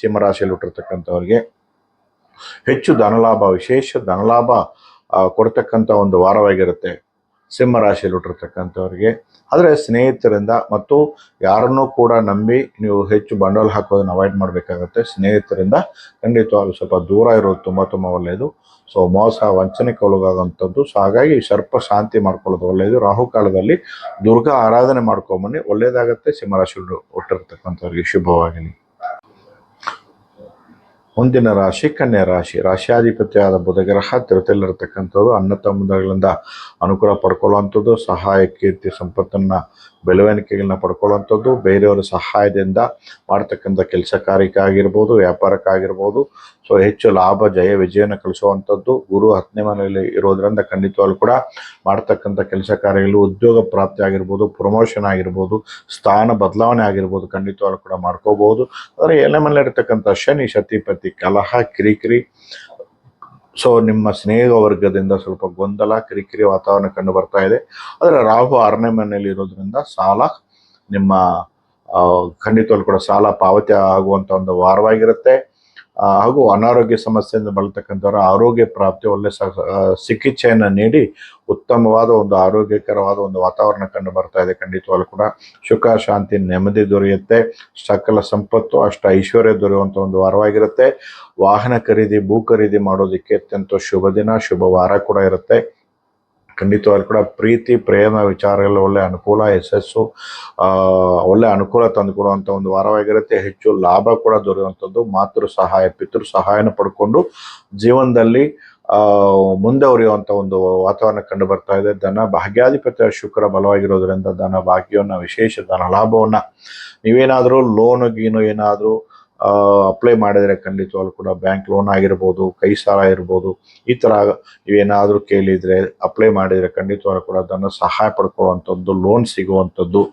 Speaker 1: ಸಿಂಹರಾಶಿಯಲ್ಲಿ ಹುಟ್ಟಿರ್ತಕ್ಕಂಥವ್ರಿಗೆ. ಹೆಚ್ಚು ಧನಲಾಭ, ವಿಶೇಷ ಧನಲಾಭ ಕೊಡ್ತಕ್ಕಂಥ ಒಂದು ವಾರವಾಗಿರುತ್ತೆ ಸಿಂಹರಾಶಿಯಲ್ಲಿ ಹುಟ್ಟಿರ್ತಕ್ಕಂಥವ್ರಿಗೆ. ಆದರೆ ಸ್ನೇಹಿತರಿಂದ ಮತ್ತು ಯಾರನ್ನೂ ಕೂಡ ನಂಬಿ ನೀವು ಹೆಚ್ಚು ಬಂಡವಾಳ ಹಾಕೋದನ್ನು ಅವಾಯ್ಡ್ ಮಾಡಬೇಕಾಗತ್ತೆ. ಸ್ನೇಹಿತರಿಂದ ಖಂಡಿತವಾಗ್ಲೂ ಸ್ವಲ್ಪ ದೂರ ಇರೋದು ತುಂಬ ಒಳ್ಳೆಯದು. ಸೊ ಮೋಸ, ವಂಚನೆಗೆ ಒಳಗಾಗುವಂಥದ್ದು. ಸೊ ಹಾಗಾಗಿ ಸರ್ಪ ಶಾಂತಿ ಮಾಡ್ಕೊಳ್ಳೋದು ಒಳ್ಳೆಯದು. ರಾಹುಕಾಲದಲ್ಲಿ ದುರ್ಗಾ ಆರಾಧನೆ ಮಾಡ್ಕೊಂಬನ್ನಿ, ಒಳ್ಳೆಯದಾಗತ್ತೆ. ಸಿಂಹರಾಶಿಯಲ್ಲಿ ಹುಟ್ಟಿರ್ತಕ್ಕಂಥವ್ರಿಗೆ ಶುಭವಾಗಲಿ. ಮುಂದಿನ ರಾಶಿ ಕನ್ಯಾ ರಾಶಿ. ರಾಶಿಯಾಧಿಪತಿಯಾದ ಬುಧಗ್ರಹ ತಿರುತಲ್ಲಿರ್ತಕ್ಕಂಥದ್ದು ಅಣ್ಣ ತಮ್ಮಂದಿರಿಂದ ಅನುಕೂಲ ಪಡ್ಕೊಳ್ಳುವಂಥದ್ದು, ಸಹಾಯ, ಕೀರ್ತಿ, ಸಂಪತ್ತನ್ನು, ಬೆಳವಣಿಗೆಗಳನ್ನ ಪಡ್ಕೊಳ್ಳುವಂಥದ್ದು, ಬೇರೆಯವರ ಸಹಾಯದಿಂದ ಮಾಡ್ತಕ್ಕಂಥ ಕೆಲಸ ಕಾರ್ಯಕ್ಕಾಗಿರ್ಬೋದು, ವ್ಯಾಪಾರಕ್ಕಾಗಿರ್ಬೋದು. ಸೊ ಹೆಚ್ಚು ಲಾಭ, ಜಯ, ವಿಜಯನ ಕಳಿಸುವಂಥದ್ದು. ಗುರು 10ನೇ ಮನೆಯಲ್ಲಿ ಇರೋದ್ರಿಂದ ಖಂಡಿತವಾಗ್ಲೂ ಕೂಡ ಮಾಡ್ತಕ್ಕಂಥ ಕೆಲಸ ಕಾರ್ಯಗಳು, ಉದ್ಯೋಗ ಪ್ರಾಪ್ತಿ ಆಗಿರ್ಬೋದು, ಪ್ರಮೋಷನ್ ಆಗಿರ್ಬೋದು, ಸ್ಥಾನ ಬದಲಾವಣೆ ಆಗಿರ್ಬೋದು, ಖಂಡಿತವಾಗ್ಲೂ ಕೂಡ ಮಾಡ್ಕೋಬಹುದು. ಆದರೆ 7ನೇ ಮನೆಯಲ್ಲಿ ಇರ್ತಕ್ಕಂಥ ಶನಿ, ಸತಿಪತಿ, ಕಲಹ, ಕಿರಿಕಿರಿ. ಸೊ ನಿಮ್ಮ ಸ್ನೇಹ ವರ್ಗದಿಂದ ಸ್ವಲ್ಪ ಗೊಂದಲ, ಕಿರಿಕಿರಿ ವಾತಾವರಣ ಕಂಡು ಬರ್ತಾ ಇದೆ. ಆದರೆ ರಾಹು 6ನೇ ಮನೆಯಲ್ಲಿ ಇರೋದ್ರಿಂದ ಸಾಲ, ನಿಮ್ಮ ಖಂಡಿತವಾಗ್ಲೂ ಕೂಡ ಸಾಲ ಪಾವತಿ ಆಗುವಂಥ ಒಂದು ವಾರವಾಗಿರುತ್ತೆ. ಹಾಗೂ ಅನಾರೋಗ್ಯ ಸಮಸ್ಯೆಯಿಂದ ಬಳತಕ್ಕಂಥವ್ರ ಆರೋಗ್ಯ ಪ್ರಾಪ್ತಿ, ಒಳ್ಳೆ ಚಿಕಿತ್ಸೆಯನ್ನು ನೀಡಿ ಉತ್ತಮವಾದ ಒಂದು ಆರೋಗ್ಯಕರವಾದ ಒಂದು ವಾತಾವರಣ ಕಂಡು ಬರ್ತಾ ಇದೆ. ಖಂಡಿತವಾಗ್ಲೂ ಕೂಡ ಸುಖ, ಶಾಂತಿ, ನೆಮ್ಮದಿ ದೊರೆಯುತ್ತೆ. ಸಕಲ ಸಂಪತ್ತು, ಅಷ್ಟ ಐಶ್ವರ್ಯ ದೊರೆಯುವಂಥ ಒಂದು ವಾರವಾಗಿರುತ್ತೆ. ವಾಹನ ಖರೀದಿ, ಭೂ ಖರೀದಿ ಮಾಡೋದಕ್ಕೆ ಅತ್ಯಂತ ಶುಭ ದಿನ, ಶುಭ ವಾರ ಕೂಡ ಇರುತ್ತೆ. ಖಂಡಿತವಾಗ್ಲೂ ಕೂಡ ಪ್ರೀತಿ, ಪ್ರೇಮ ವಿಚಾರಗಳು ಒಳ್ಳೆ ಅನುಕೂಲ, ಯಶಸ್ಸು, ಒಳ್ಳೆ ಅನುಕೂಲ ತಂದುಕೊಡುವಂಥ ಒಂದು ವಾರವಾಗಿರುತ್ತೆ. ಹೆಚ್ಚು ಲಾಭ ಕೂಡ ದೊರೆಯುವಂಥದ್ದು. ಮಾತೃ ಸಹಾಯ, ಪಿತೃ ಸಹಾಯನ ಪಡ್ಕೊಂಡು ಜೀವನದಲ್ಲಿ ಮುಂದುವರಿಯುವಂಥ ಒಂದು ವಾತಾವರಣ ಕಂಡು ಬರ್ತಾ ಇದೆ. ಧನ ಭಾಗ್ಯಾಧಿಪತಿ ಶುಕ್ರ ಬಲವಾಗಿರೋದ್ರಿಂದ ಧನ ಭಾಗ್ಯವನ್ನು, ವಿಶೇಷ ಧನ ಲಾಭವನ್ನು, ನೀವೇನಾದರೂ ಲೋನು ಗೀನು ಏನಾದರೂ ಅಪ್ಲೈ ಮಾಡಿದರೆ ಖಂಡಿತವಾಗ್ಲೂ ಕೂಡ ಬ್ಯಾಂಕ್ ಲೋನ್ ಆಗಿರ್ಬೋದು, ಕೈ ಸಾಲ ಇರ್ಬೋದು, ಈ ಥರ ನೀವೇನಾದರೂ ಕೇಳಿದರೆ ಅಪ್ಲೈ ಮಾಡಿದರೆ ಖಂಡಿತವಾಗ್ಲೂ ಕೂಡ ಧನ ಸಹಾಯ ಪಡ್ಕೊಳ್ಳುವಂಥದ್ದು, ಲೋನ್ ಸಿಗುವಂಥದ್ದು,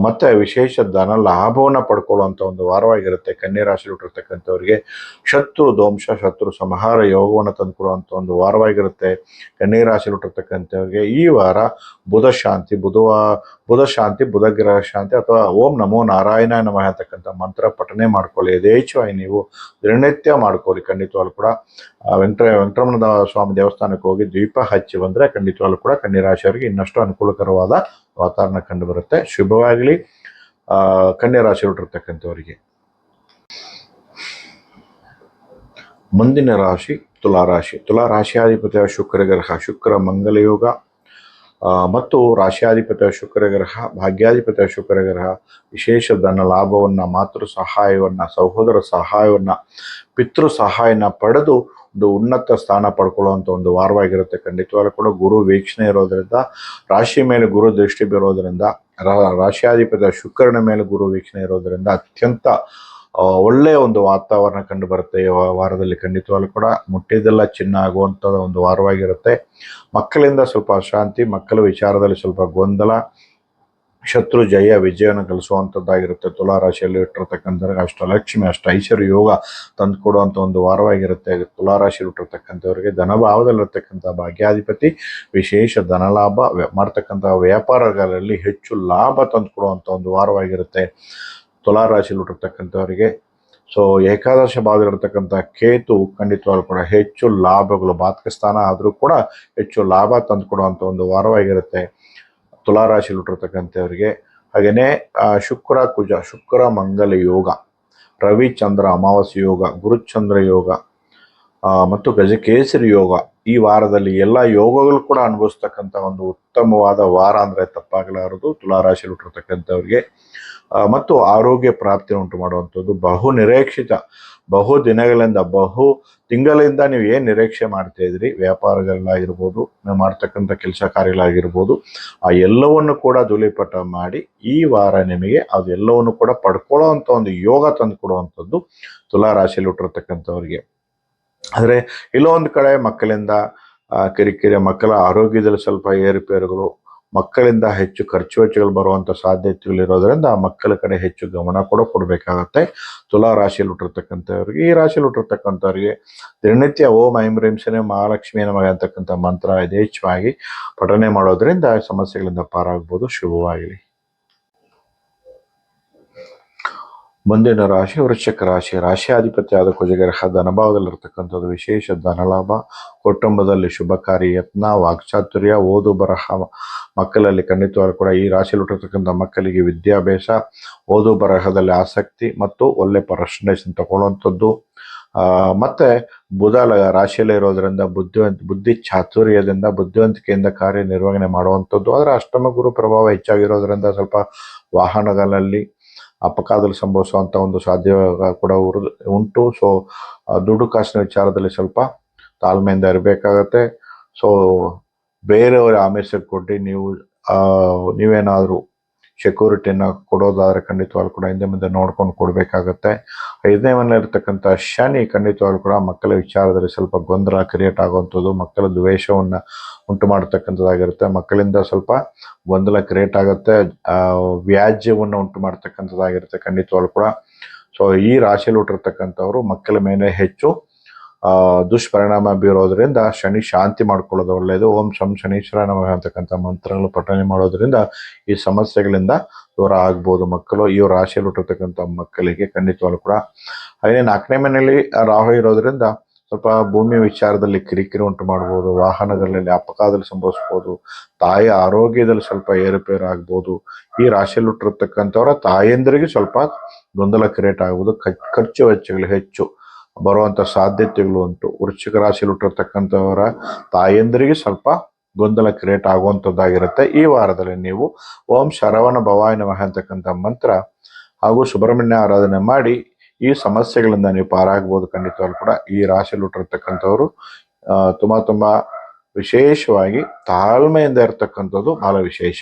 Speaker 1: ಮತ್ತು ವಿಶೇಷ ಧನ ಲಾಭವನ್ನು ಪಡ್ಕೊಳ್ಳುವಂಥ ಒಂದು ವಾರವಾಗಿರುತ್ತೆ. ಕನ್ಯಾ ರಾಶಿಯಲ್ಲಿ ಹುಟ್ಟಿರ್ತಕ್ಕಂಥವ್ರಿಗೆ ಶತ್ರು ಧ್ವಂಸ, ಶತ್ರು ಸಂಹಾರ ಯೋಗವನ್ನು ತಂದುಕೊಡುವಂಥ ಒಂದು ವಾರವಾಗಿರುತ್ತೆ. ಕನ್ಯಾ ರಾಶಿಯಲ್ಲಿ ಹುಟ್ಟಿರ್ತಕ್ಕಂಥವ್ರಿಗೆ ಈ ವಾರ ಬುಧ ಶಾಂತಿ, ಬುಧ ಗ್ರಹ ಶಾಂತಿ ಅಥವಾ ಓಂ ನಮೋ ನಾರಾಯಣ ನಮಃ ಅಂತಕ್ಕಂಥ ಮಂತ್ರ ಪಠನೆ ಮಾಡ್ಕೊಳ್ಳಿ. ಯಥೇಚ್ಛವಾಗಿ ನೀವು ದಿನನಿತ್ಯ ಮಾಡ್ಕೊಳ್ಳಿ. ಖಂಡಿತವಾಗ್ಲೂ ಕೂಡ ವೆಂಕಟರಮಣ ಸ್ವಾಮಿ ದೇವಸ್ಥಾನಕ್ಕೆ ಹೋಗಿ ದ್ವೀಪ ಹಚ್ಚಿ ಬಂದರೆ ಖಂಡಿತವಾಗ್ಲೂ ಕೂಡ ಕನ್ಯಾ ರಾಶಿಯವರಿಗೆ ಇನ್ನಷ್ಟು ಅನುಕೂಲಕರವಾದ ವಾತಾವರಣ ಕಂಡು ಬರುತ್ತೆ. ಶುಭವಾಗಲಿ ಕನ್ಯಾ ರಾಶಿ ಹುಟ್ಟಿರ್ತಕ್ಕಂಥವರಿಗೆ. ಮುಂದಿನ ರಾಶಿ ತುಲಾರಾಶಿ. ತುಲಾರಾಶಿಯಾಧಿಪತಿಯ ಶುಕ್ರ ಗ್ರಹ, ಶುಕ್ರ ಮಂಗಲ ಯೋಗ ಮತ್ತು ರಾಶಿಯಾಧಿಪತಿಯ ಶುಕ್ರ ಗ್ರಹ, ಭಾಗ್ಯಾಧಿಪತಿಯ ಶುಕ್ರ ಗ್ರಹ ವಿಶೇಷ ಧನ ಲಾಭವನ್ನು, ಮಾತೃ ಸಹಾಯವನ್ನು, ಸಹೋದರ ಸಹಾಯವನ್ನು, ಪಿತೃ ಸಹಾಯನ ಪಡೆದು ಒಂದು ಉನ್ನತ ಸ್ಥಾನ ಪಡ್ಕೊಳ್ಳುವಂಥ ಒಂದು ವಾರವಾಗಿರುತ್ತೆ. ಖಂಡಿತವಾಗ್ಲೂ ಕೂಡ ಗುರು ವೀಕ್ಷಣೆ ಇರೋದರಿಂದ, ರಾಶಿ ಮೇಲೆ ಗುರು ದೃಷ್ಟಿ ಬೀರೋದರಿಂದ, ರಾಶಿಯಾಧಿಪತಿಯ ಶುಕ್ರನ ಮೇಲೆ ಗುರು ವೀಕ್ಷಣೆ ಇರೋದರಿಂದ ಅತ್ಯಂತ ಒಳ್ಳೆಯ ಒಂದು ವಾತಾವರಣ ಕಂಡು ಬರುತ್ತೆ. ಈ ವಾರದಲ್ಲಿ ಖಂಡಿತವಾಗ್ಲೂ ಕೂಡ ಮುಟ್ಟಿದ್ದೆಲ್ಲ ಚಿನ್ನ ಆಗುವಂಥ ಒಂದು ವಾರವಾಗಿರುತ್ತೆ. ಮಕ್ಕಳಿಂದ ಸ್ವಲ್ಪ ಅಶಾಂತಿ, ಮಕ್ಕಳ ವಿಚಾರದಲ್ಲಿ ಸ್ವಲ್ಪ ಗೊಂದಲ, ಶತ್ರು ಜಯ ವಿಜಯವನ್ನು ಗಳಿಸುವಂಥದ್ದಾಗಿರುತ್ತೆ. ತುಲಾರಾಶಿಯಲ್ಲಿ ಇಟ್ಟಿರ್ತಕ್ಕಂಥವ್ರಿಗೆ ಅಷ್ಟಲಕ್ಷ್ಮಿ, ಐಶ್ವರ್ಯ ಯೋಗ ತಂದುಕೊಡುವಂಥ ಒಂದು ವಾರವಾಗಿರುತ್ತೆ. ತುಲಾರಾಶಿಯಲ್ಲಿ ಇಟ್ಟಿರ್ತಕ್ಕಂಥವ್ರಿಗೆ ಧನಭಾವದಲ್ಲಿರ್ತಕ್ಕಂಥ ಭಾಗ್ಯಾಧಿಪತಿ ವಿಶೇಷ ಧನಲಾಭ, ಮಾಡ್ತಕ್ಕಂಥ ವ್ಯಾಪಾರಗಳಲ್ಲಿ ಹೆಚ್ಚು ಲಾಭ ತಂದುಕೊಡುವಂಥ ಒಂದು ವಾರವಾಗಿರುತ್ತೆ. ತುಲಾರಾಶಿಯಲ್ಲಿ ಹುಟ್ಟಿರ್ತಕ್ಕಂಥವರಿಗೆ ಏಕಾದಶ ಭಾವದಲ್ಲಿರ್ತಕ್ಕಂಥ ಕೇತು ಖಂಡಿತವಾಗ್ಲೂ ಕೂಡ ಹೆಚ್ಚು ಲಾಭಗಳು, ಬಾತಕ ಸ್ಥಾನ ಆದರೂ ಕೂಡ ಹೆಚ್ಚು ಲಾಭ ತಂದುಕೊಡುವಂಥ ಒಂದು ವಾರವಾಗಿರುತ್ತೆ ತುಲಾರಾಶಿಯಲ್ಲಿ ಹುಟ್ಟಿರ್ತಕ್ಕಂಥವರಿಗೆ. ಹಾಗೆಯೇ ಶುಕ್ರ ಕುಜ, ಶುಕ್ರ ಮಂಗಲ ಯೋಗ, ರವಿಚಂದ್ರ ಅಮಾವಾಸ್ಯ ಯೋಗ, ಗುರುಚಂದ್ರ ಯೋಗ ಮತ್ತು ಗಜಕೇಸರಿ ಯೋಗ ಈ ವಾರದಲ್ಲಿ ಎಲ್ಲ ಯೋಗಗಳು ಕೂಡ ಅನುಭವಿಸ್ತಕ್ಕಂಥ ಒಂದು ಉತ್ತಮವಾದ ವಾರ ಅಂದರೆ ತಪ್ಪಾಗಲಾರದು ತುಲಾರಾಶಿಯಲ್ಲಿ ಹುಟ್ಟಿರ್ತಕ್ಕಂಥವ್ರಿಗೆ. ಮತ್ತು ಆರೋಗ್ಯ ಪ್ರಾಪ್ತಿ ಉಂಟು ಮಾಡುವಂಥದ್ದು, ಬಹು ನಿರೀಕ್ಷಿತ, ಬಹು ದಿನಗಳಿಂದ, ಬಹು ತಿಂಗಳಿಂದ ನೀವು ಏನು ನಿರೀಕ್ಷೆ ಮಾಡ್ತಾ ಇದ್ರಿ, ವ್ಯಾಪಾರಗಳಾಗಿರ್ಬೋದು, ನೀವು ಮಾಡ್ತಕ್ಕಂಥ ಕೆಲಸ ಕಾರ್ಯಗಳಾಗಿರ್ಬೋದು, ಆ ಎಲ್ಲವನ್ನು ಕೂಡ ಧೂಳಿಪಟ ಮಾಡಿ ಈ ವಾರ ನಿಮಗೆ ಅದೆಲ್ಲವನ್ನು ಕೂಡ ಪಡ್ಕೊಳ್ಳೋವಂಥ ಒಂದು ಯೋಗ ತಂದು ಕೊಡುವಂಥದ್ದು ತುಲಾರಾಶಿಯಲ್ಲಿ ಹುಟ್ಟಿರ್ತಕ್ಕಂಥವ್ರಿಗೆ. ಆದರೆ ಎಲ್ಲೋ ಒಂದು ಕಡೆ ಮಕ್ಕಳಿಂದ ಕಿರಿಕಿರಿ, ಮಕ್ಕಳ ಆರೋಗ್ಯದಲ್ಲಿ ಸ್ವಲ್ಪ ಏರುಪೇರುಗಳು, ಮಕ್ಕಳಿಂದ ಹೆಚ್ಚು ಖರ್ಚು ವೆಚ್ಚಗಳು ಬರುವಂಥ ಸಾಧ್ಯತೆಗಳಿರೋದ್ರಿಂದ ಆ ಮಕ್ಕಳ ಕಡೆ ಹೆಚ್ಚು ಗಮನ ಕೂಡ ಕೊಡಬೇಕಾಗತ್ತೆ ತುಲಾರಾಶಿಯಲ್ಲಿ ಹುಟ್ಟಿರ್ತಕ್ಕಂಥವ್ರಿಗೆ. ಈ ರಾಶಿಯಲ್ಲಿ ಹುಟ್ಟಿರ್ತಕ್ಕಂಥವ್ರಿಗೆ ದಿನನಿತ್ಯ ಓಂ ಐಂ ಹ್ರೀಂ ಶನೇ ಮಹಾಲಕ್ಷ್ಮಿ ನಮಃ ಅಂತಕ್ಕಂಥ ಮಂತ್ರ ಯಥೇಚ್ಛವಾಗಿ ಪಠನೆ ಮಾಡೋದ್ರಿಂದ ಸಮಸ್ಯೆಗಳಿಂದ ಪಾರಾಗ್ಬೋದು. ಶುಭವಾಗಲಿ. ಮುಂದಿನ ರಾಶಿ ವೃಶ್ಚಿಕ ರಾಶಿ. ರಾಶಿಯಾಧಿಪತಿಯಾದ ಕುಜಗ್ರಹ ಧನಭಾವದಲ್ಲಿರ್ತಕ್ಕಂಥದ್ದು ವಿಶೇಷ ಧನಲಾಭ, ಕುಟುಂಬದಲ್ಲಿ ಶುಭ ಕಾರ್ಯ ಯತ್ನ, ವಾಕ್ಚಾತುರ್ಯ, ಓದು ಬರಹ ಮಕ್ಕಳಲ್ಲಿ ಖಂಡಿತವಾಗ್ಲೂ ಕೂಡ ಈ ರಾಶಿಯಲ್ಲಿ ಹುಟ್ಟಿರ್ತಕ್ಕಂಥ ಮಕ್ಕಳಿಗೆ ವಿದ್ಯಾಭ್ಯಾಸ, ಓದು ಬರಹದಲ್ಲಿ ಆಸಕ್ತಿ ಮತ್ತು ಒಳ್ಳೆ ಪರ್ಸೆಂಟೇಜ್ ತಗೊಳ್ಳುವಂಥದ್ದು. ಮತ್ತು ಬುಧ ರಾಶಿಯಲ್ಲೇ ಇರೋದರಿಂದ ಬುದ್ಧಿ ಚಾತುರ್ಯದಿಂದ, ಬುದ್ಧಿವಂತಿಕೆಯಿಂದ ಕಾರ್ಯನಿರ್ವಹಣೆ ಮಾಡುವಂಥದ್ದು. ಆದರೆ ಅಷ್ಟಮ ಗುರು ಪ್ರಭಾವ ಹೆಚ್ಚಾಗಿರೋದ್ರಿಂದ ಸ್ವಲ್ಪ ವಾಹನಗಳಲ್ಲಿ ಅಪಘಾತದಲ್ಲಿ ಸಂಭವಿಸುವಂಥ ಒಂದು ಸಾಧ್ಯ ಕೂಡ ಉಂಟು. ದುಡ್ಡು ಕಾಸಿನ ವಿಚಾರದಲ್ಲಿ ಸ್ವಲ್ಪ ತಾಳ್ಮೆಯಿಂದ ಇರಬೇಕಾಗತ್ತೆ. ಬೇರೆಯವರ ಆಮಿಷಕ್ಕೆ ಕೊಟ್ಟು ನೀವೇನಾದರೂ ಸೆಕ್ಯೂರಿಟಿನ ಕೊಡೋದಾದರೆ ಖಂಡಿತವಾಗ್ಲೂ ಕೂಡ ಹಿಂದೆ ಮುಂದೆ ನೋಡ್ಕೊಂಡು ಕೊಡಬೇಕಾಗತ್ತೆ. 5ನೇ ಮನೆಯಲ್ಲಿರ್ತಕ್ಕಂಥ ಶನಿ ಖಂಡಿತವಾಗ್ಲೂ ಕೂಡ ಮಕ್ಕಳ ವಿಚಾರದಲ್ಲಿ ಸ್ವಲ್ಪ ಗೊಂದಲ ಕ್ರಿಯೇಟ್ ಆಗುವಂಥದ್ದು, ಮಕ್ಕಳ ದ್ವೇಷವನ್ನು ಉಂಟು ಮಾಡತಕ್ಕಂಥದ್ದಾಗಿರುತ್ತೆ. ಮಕ್ಕಳಿಂದ ಸ್ವಲ್ಪ ಗೊಂದಲ ಕ್ರಿಯೇಟ್ ಆಗುತ್ತೆ, ವ್ಯಾಜ್ಯವನ್ನು ಉಂಟು ಮಾಡ್ತಕ್ಕಂಥದ್ದಾಗಿರುತ್ತೆ ಖಂಡಿತವಾಗ್ಲೂ ಕೂಡ. ಈ ರಾಶಿಯಲ್ಲಿ ಹುಟ್ಟಿರ್ತಕ್ಕಂಥವ್ರು ಮಕ್ಕಳ ಮೇಲೆ ಹೆಚ್ಚು ದುಷ್ಪರಿಣಾಮ ಬೀರೋದ್ರಿಂದ ಶನಿ ಶಾಂತಿ ಮಾಡ್ಕೊಳ್ಳೋದು ಒಳ್ಳೆಯದು. ಓಂ ಶಂ ಶನೀಶ್ವರ ನಮಃ ಅಂತಕ್ಕಂಥ ಮಂತ್ರಗಳು ಪಠನೆ ಮಾಡೋದ್ರಿಂದ ಈ ಸಮಸ್ಯೆಗಳಿಂದ ದೂರ ಆಗ್ಬೋದು ಮಕ್ಕಳು. ಈ ರಾಶಿಯಲ್ಲಿ ಹುಟ್ಟಿರ್ತಕ್ಕಂಥ ಮಕ್ಕಳಿಗೆ ಖಂಡಿತವಾಗ್ಲೂ ಕೂಡ. ಹಾಗೆ 4ನೇ ಮನೆಯಲ್ಲಿ ರಾಹು ಇರೋದ್ರಿಂದ ಸ್ವಲ್ಪ ಭೂಮಿ ವಿಚಾರದಲ್ಲಿ ಕಿರಿಕಿರಿ ಉಂಟು ಮಾಡ್ಬೋದು, ವಾಹನಗಳಲ್ಲಿ ಅಪಘಾತದಲ್ಲಿ ಸಂಭವಿಸ್ಬೋದು, ತಾಯಿಯ ಆರೋಗ್ಯದಲ್ಲಿ ಸ್ವಲ್ಪ ಏರುಪೇರು ಆಗ್ಬೋದು. ಈ ರಾಶಿಯಲ್ಲಿ ಹುಟ್ಟಿರ್ತಕ್ಕಂಥವ್ರ ತಾಯಂದ್ರಿಗೆ ಸ್ವಲ್ಪ ಗೊಂದಲ ಕ್ರಿಯೇಟ್ ಆಗ್ಬೋದು, ಖರ್ಚು ವೆಚ್ಚಗಳು ಹೆಚ್ಚು ಬರುವಂಥ ಸಾಧ್ಯತೆಗಳು ಉಂಟು. ವೃಶ್ಚಿಕ ರಾಶಿಯಲ್ಲಿ ಹುಟ್ಟಿರ್ತಕ್ಕಂಥವರ ತಾಯಂದ್ರಿಗೆ ಸ್ವಲ್ಪ ಗೊಂದಲ ಕ್ರಿಯೇಟ್ ಆಗುವಂಥದ್ದಾಗಿರುತ್ತೆ. ಈ ವಾರದಲ್ಲಿ ನೀವು ಓಂ ಶರವಣ ಭವಾಯ ನಮಃ ಅಂತಕ್ಕಂಥ ಮಂತ್ರ ಹಾಗೂ ಸುಬ್ರಹ್ಮಣ್ಯ ಆರಾಧನೆ ಮಾಡಿ ಈ ಸಮಸ್ಯೆಗಳಿಂದ ನೀವು ಪಾರಾಗ್ಬೋದು ಖಂಡಿತವಾಗ್ಲೂ ಕೂಡ. ಈ ರಾಶಿಯಲ್ಲಿ ಹುಟ್ಟಿರ್ತಕ್ಕಂಥವ್ರು ತುಂಬ ತುಂಬ ವಿಶೇಷವಾಗಿ ತಾಳ್ಮೆಯಿಂದ ಇರ್ತಕ್ಕಂಥದ್ದು ಬಹಳ ವಿಶೇಷ.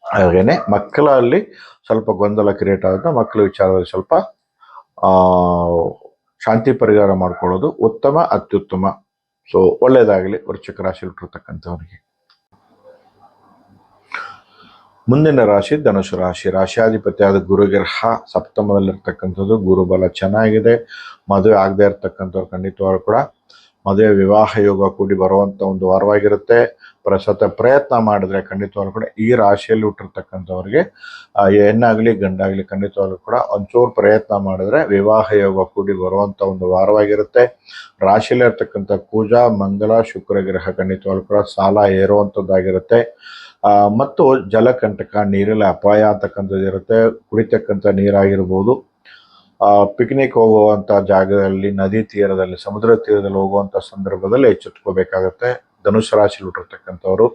Speaker 1: ಹಾಗೇನೆ ಮಕ್ಕಳಲ್ಲಿ ಸ್ವಲ್ಪ ಗೊಂದಲ ಕ್ರಿಯೇಟ್ ಆಗುತ್ತೆ. ಮಕ್ಕಳ ವಿಚಾರದಲ್ಲಿ ಸ್ವಲ್ಪ ಶಾಂತಿ ಪರಿಹಾರ ಮಾಡ್ಕೊಳ್ಳೋದು ಉತ್ತಮ, ಅತ್ಯುತ್ತಮ. ಸೊ ಒಳ್ಳೇದಾಗಲಿ ವೃಶ್ಚಿಕ ರಾಶಿ ಹುಟ್ಟಿರ್ತಕ್ಕಂಥವ್ರಿಗೆ. ಮುಂದಿನ ರಾಶಿ ಧನುಸು ರಾಶಿ. ರಾಶಿಯಾಧಿಪತಿಯಾದ ಗುರುಗ್ರಹ ಸಪ್ತಮದಲ್ಲಿರ್ತಕ್ಕಂಥದ್ದು. ಗುರುಬಲ ಚೆನ್ನಾಗಿದೆ. ಮದುವೆ ಆಗದೆ ಇರ್ತಕ್ಕಂಥವ್ರು ಖಂಡಿತವಾಗ್ಲೂ ಕೂಡ ಮದುವೆ ವಿವಾಹ ಯೋಗ ಕೂಡಿ ಬರುವಂಥ ಒಂದು ವಾರವಾಗಿರುತ್ತೆ. ಪ್ರಯತ್ನ ಮಾಡಿದ್ರೆ ಖಂಡಿತವಾಗ್ಲೂ ಕೂಡ ಈ ರಾಶಿಯಲ್ಲಿ ಹುಟ್ಟಿರ್ತಕ್ಕಂಥವ್ರಿಗೆ ಹೆಣ್ಣಾಗಲಿ ಗಂಡಾಗಲಿ ಖಂಡಿತವಾಗ್ಲೂ ಕೂಡ ಒಂಚೂರು ಪ್ರಯತ್ನ ಮಾಡಿದ್ರೆ ವಿವಾಹ ಯೋಗ ಕೂಡಿ ಬರುವಂಥ ಒಂದು ವಾರವಾಗಿರುತ್ತೆ. ರಾಶಿಯಲ್ಲಿ ಇರ್ತಕ್ಕಂಥ ಕುಜ, ಮಂಗಲ, ಶುಕ್ರ ಗ್ರಹ ಖಂಡಿತವಾಗ್ಲೂ ಕೂಡ ಸಾಲ ಏರುವಂಥದ್ದಾಗಿರುತ್ತೆ. ಮತ್ತು ಜಲಕಂಟಕ, ನೀರಲ್ಲಿ ಅಪಾಯ ಅಂತಕ್ಕಂಥದ್ದು ಇರುತ್ತೆ. ಕುಡಿತಕ್ಕಂಥ ನೀರಾಗಿರ್ಬೋದು, ಪಿಕ್ನಿಕ್ ಹೋಗುವಂಥ ಜಾಗದಲ್ಲಿ, ನದಿ ತೀರದಲ್ಲಿ, ಸಮುದ್ರ ತೀರದಲ್ಲಿ ಹೋಗುವಂಥ ಸಂದರ್ಭದಲ್ಲಿ ಎಚ್ಚೆತ್ಕೋಬೇಕಾಗತ್ತೆ. ಧನುಸು ರಾಶಿ ಹುಟ್ಟಿರ್ತಕ್ಕಂಥವ್ರು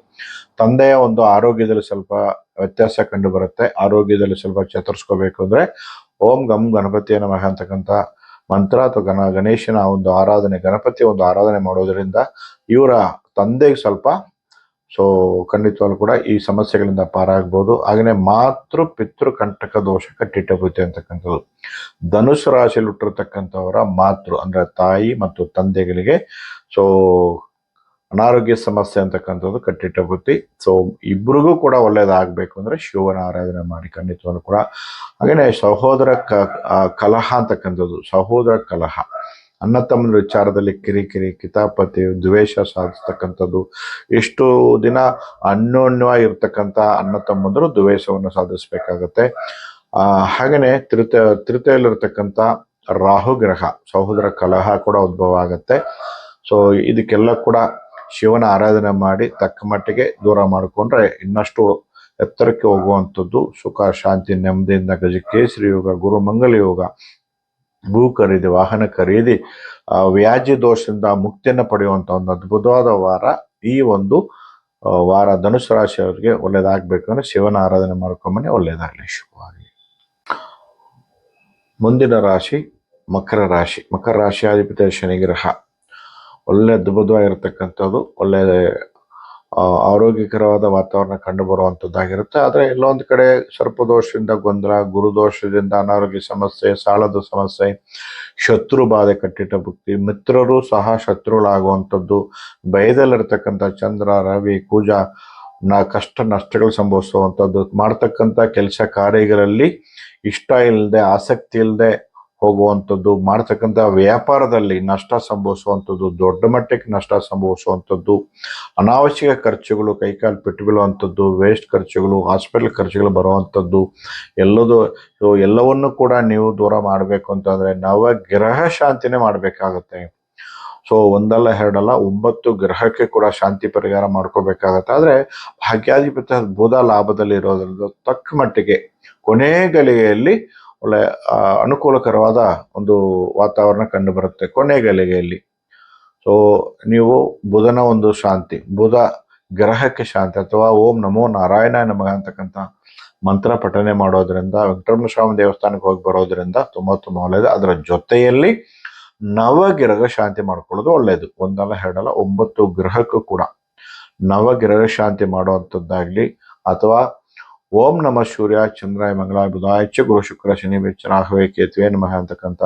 Speaker 1: ತಂದೆಯ ಒಂದು ಆರೋಗ್ಯದಲ್ಲಿ ಸ್ವಲ್ಪ ವ್ಯತ್ಯಾಸ ಕಂಡು ಬರುತ್ತೆ. ಆರೋಗ್ಯದಲ್ಲಿ ಸ್ವಲ್ಪ ಚೇತರಿಸ್ಕೋಬೇಕು ಅಂದ್ರೆ ಓಂ ಗಂ ಗಣಪತಿಯ ನಮಃ ಅಂತಕ್ಕಂಥ ಮಂತ್ರ ಅಥವಾ ಗಣೇಶನ ಒಂದು ಆರಾಧನೆ, ಗಣಪತಿಯ ಒಂದು ಆರಾಧನೆ ಮಾಡೋದ್ರಿಂದ ಇವರ ತಂದೆಗೆ ಸ್ವಲ್ಪ ಖಂಡಿತವಾಗ್ಲೂ ಕೂಡ ಈ ಸಮಸ್ಯೆಗಳಿಂದ ಪಾರಾಗ್ಬೋದು. ಹಾಗೆಯೇ ಮಾತೃ ಪಿತೃ ಕಂಟಕ ದೋಷ ಕಟ್ಟಿಟ್ಟಬುತ್ತೆ ಅಂತಕ್ಕಂಥದ್ದು. ಧನುಸು ರಾಶಿಯಲ್ಲಿ ಹುಟ್ಟಿರ್ತಕ್ಕಂಥವರ ಮಾತೃ ಅಂದ್ರೆ ತಾಯಿ ಮತ್ತು ತಂದೆಗಳಿಗೆ ಅನಾರೋಗ್ಯ ಸಮಸ್ಯೆ ಅಂತಕ್ಕಂಥದ್ದು ಕಟ್ಟಿಟ್ಟ ಬುತ್ತಿ. ಇಬ್ರಿಗೂ ಕೂಡ ಒಳ್ಳೇದಾಗಬೇಕು ಅಂದ್ರೆ ಶಿವನ ಆರಾಧನೆ ಮಾಡಿ ಖಂಡಿತವಾಗ್ಲೂ ಕೂಡ. ಹಾಗೆಯೇ ಸಹೋದರ ಕಲಹ ಅಂತಕ್ಕಂಥದ್ದು, ಸಹೋದರ ಕಲಹ, ಅಣ್ಣ ತಮ್ಮನ ವಿಚಾರದಲ್ಲಿ ಕಿರಿಕಿರಿ, ಕಿತಾಪತಿ, ದ್ವೇಷ ಸಾಧಿಸ್ತಕ್ಕಂಥದ್ದು. ಎಷ್ಟು ದಿನ ಅನ್ಯೋನ್ಯವಾಗಿರ್ತಕ್ಕಂಥ ಅಣ್ಣ ತಮ್ಮಂದರು ದ್ವೇಷವನ್ನು ಸಾಧಿಸ್ಬೇಕಾಗತ್ತೆ. ಹಾಗೆಯೇ ತೃತೀಯದಲ್ಲಿರ್ತಕ್ಕಂಥ ರಾಹು ಗ್ರಹ ಸಹೋದರ ಕಲಹ ಕೂಡ ಉದ್ಭವ ಆಗತ್ತೆ. ಇದಕ್ಕೆಲ್ಲ ಕೂಡ ಶಿವನ ಆರಾಧನೆ ಮಾಡಿ ತಕ್ಕ ಮಟ್ಟಿಗೆ ದೂರ ಮಾಡಿಕೊಂಡ್ರೆ ಇನ್ನಷ್ಟು ಎತ್ತರಕ್ಕೆ ಹೋಗುವಂಥದ್ದು. ಸುಖ, ಶಾಂತಿ, ನೆಮ್ಮದಿಯಿಂದ ಗಜಕೇಸರಿ ಯೋಗ, ಗುರು ಮಂಗಲ ಯೋಗ, ಭೂ ಖರೀದಿ, ವಾಹನ ಖರೀದಿ, ವ್ಯಾಜ್ಯ ದೋಷದಿಂದ ಮುಕ್ತಿಯನ್ನು ಪಡೆಯುವಂಥ ಒಂದು ಅದ್ಭುತವಾದ ವಾರ. ಈ ಒಂದು ವಾರ ಧನುಸು ರಾಶಿಯವರಿಗೆ ಒಳ್ಳೇದಾಗಬೇಕಂದ್ರೆ ಶಿವನ ಆರಾಧನೆ ಮಾಡ್ಕೊಂಬನ್ನಿ, ಒಳ್ಳೇದಾಗಲಿ, ಶುಭವಾಗಲಿ. ಮುಂದಿನ ರಾಶಿ ಮಕರ ರಾಶಿ. ಮಕರ ರಾಶಿಯಾಧಿಪತಿ ಶನಿಗ್ರಹ ಒಳ್ಳೆ ಅದ್ಭುತವಾಗಿರ್ತಕ್ಕಂಥದ್ದು. ಒಳ್ಳೆ ಆರೋಗ್ಯಕರವಾದ ವಾತಾವರಣ ಕಂಡು ಬರುವಂಥದ್ದಾಗಿರುತ್ತೆ. ಆದರೆ ಎಲ್ಲೊಂದು ಕಡೆ ಸರ್ಪದೋಷದಿಂದ ಗೊಂದಲ, ಗುರುದೋಷದಿಂದ ಅನಾರೋಗ್ಯ ಸಮಸ್ಯೆ, ಸಾಲದ ಸಮಸ್ಯೆ, ಶತ್ರು ಬಾಧೆ ಕಟ್ಟಿಟ್ಟ ಬುತ್ತಿ, ಮಿತ್ರರು ಸಹ ಶತ್ರುಗಳಾಗುವಂಥದ್ದು, ಭಯದಲ್ಲಿರ್ತಕ್ಕಂಥ ಚಂದ್ರ, ರವಿ, ಕುಜ ಕಷ್ಟ ನಷ್ಟಗಳು ಸಂಭವಿಸುವಂಥದ್ದು, ಮಾಡ್ತಕ್ಕಂಥ ಕೆಲಸ ಕಾರ್ಯಗಳಲ್ಲಿ ಇಷ್ಟ ಇಲ್ಲದೆ, ಆಸಕ್ತಿ ಇಲ್ಲದೆ ಹೋಗುವಂಥದ್ದು, ಮಾಡ್ತಕ್ಕಂಥ ವ್ಯಾಪಾರದಲ್ಲಿ ನಷ್ಟ ಸಂಭವಿಸುವಂಥದ್ದು, ದೊಡ್ಡ ಮಟ್ಟಕ್ಕೆ ನಷ್ಟ ಸಂಭವಿಸುವಂಥದ್ದು, ಅನಾವಶ್ಯಕ ಖರ್ಚುಗಳು, ಕೈಕಾಲು ಪೆಟ್ಟು ಬೀಳುವಂಥದ್ದು, ವೇಸ್ಟ್ ಖರ್ಚುಗಳು, ಹಾಸ್ಪಿಟಲ್ ಖರ್ಚುಗಳು ಬರುವಂಥದ್ದು, ಎಲ್ಲವನ್ನು ಕೂಡ ನೀವು ದೂರ ಮಾಡಬೇಕು ಅಂತಂದರೆ ನವಗ್ರಹ ಶಾಂತಿನೇ ಮಾಡಬೇಕಾಗತ್ತೆ. ಒಂದಲ್ಲ ಎರಡಲ್ಲ 9 ಗ್ರಹಕ್ಕೆ ಕೂಡ ಶಾಂತಿ ಪರಿಹಾರ ಮಾಡ್ಕೋಬೇಕಾಗತ್ತೆ. ಆದರೆ ಭಾಗ್ಯಾಧಿಪತಿ ಬುಧ ಲಾಭದಲ್ಲಿ ಇರೋದ್ರಿಂದ ತಕ್ಕ ಮಟ್ಟಿಗೆ ಕೊನೆ ಗಳಿಗೆಯಲ್ಲಿ ಒಳ್ಳೆ ಅನುಕೂಲಕರವಾದ ಒಂದು ವಾತಾವರಣ ಕಂಡು ಬರುತ್ತೆ ಕೊನೆ ಗಳಿಗೆಯಲ್ಲಿ. ನೀವು ಬುಧನ ಒಂದು ಶಾಂತಿ, ಬುಧ ಗ್ರಹಕ್ಕೆ ಶಾಂತಿ ಅಥವಾ ಓಂ ನಮೋ ನಾರಾಯಣ ನಮಃ ಅಂತಕ್ಕಂಥ ಮಂತ್ರ ಪಠನೆ ಮಾಡೋದ್ರಿಂದ, ವೆಂಕಟರಮಣ ಸ್ವಾಮಿ ದೇವಸ್ಥಾನಕ್ಕೆ ಹೋಗಿ ಬರೋದ್ರಿಂದ ತುಂಬ ಒಳ್ಳೆಯದು. ಅದರ ಜೊತೆಯಲ್ಲಿ ನವಗ್ರಹ ಶಾಂತಿ ಮಾಡ್ಕೊಳ್ಳೋದು ಒಳ್ಳೆಯದು. ಒಂದಲ್ಲ ಎರಡಲ್ಲ 9 ಗ್ರಹಕ್ಕೂ ಕೂಡ ನವಗ್ರಹ ಶಾಂತಿ ಮಾಡುವಂಥದ್ದಾಗ್ಲಿ, ಅಥವಾ ಓಂ ನಮಃ ಸೂರ್ಯ ಚಂದ್ರಾಯ ಮಂಗಳಾಯ ಬುಧಾಯ ಚ ಗುರು ಶುಕ್ರ ಶನಿ ಬೆಚ್ಚ ರಾಘವೇ ಕೇತುವೆ ನಮಃ ಅಂತಕ್ಕಂಥ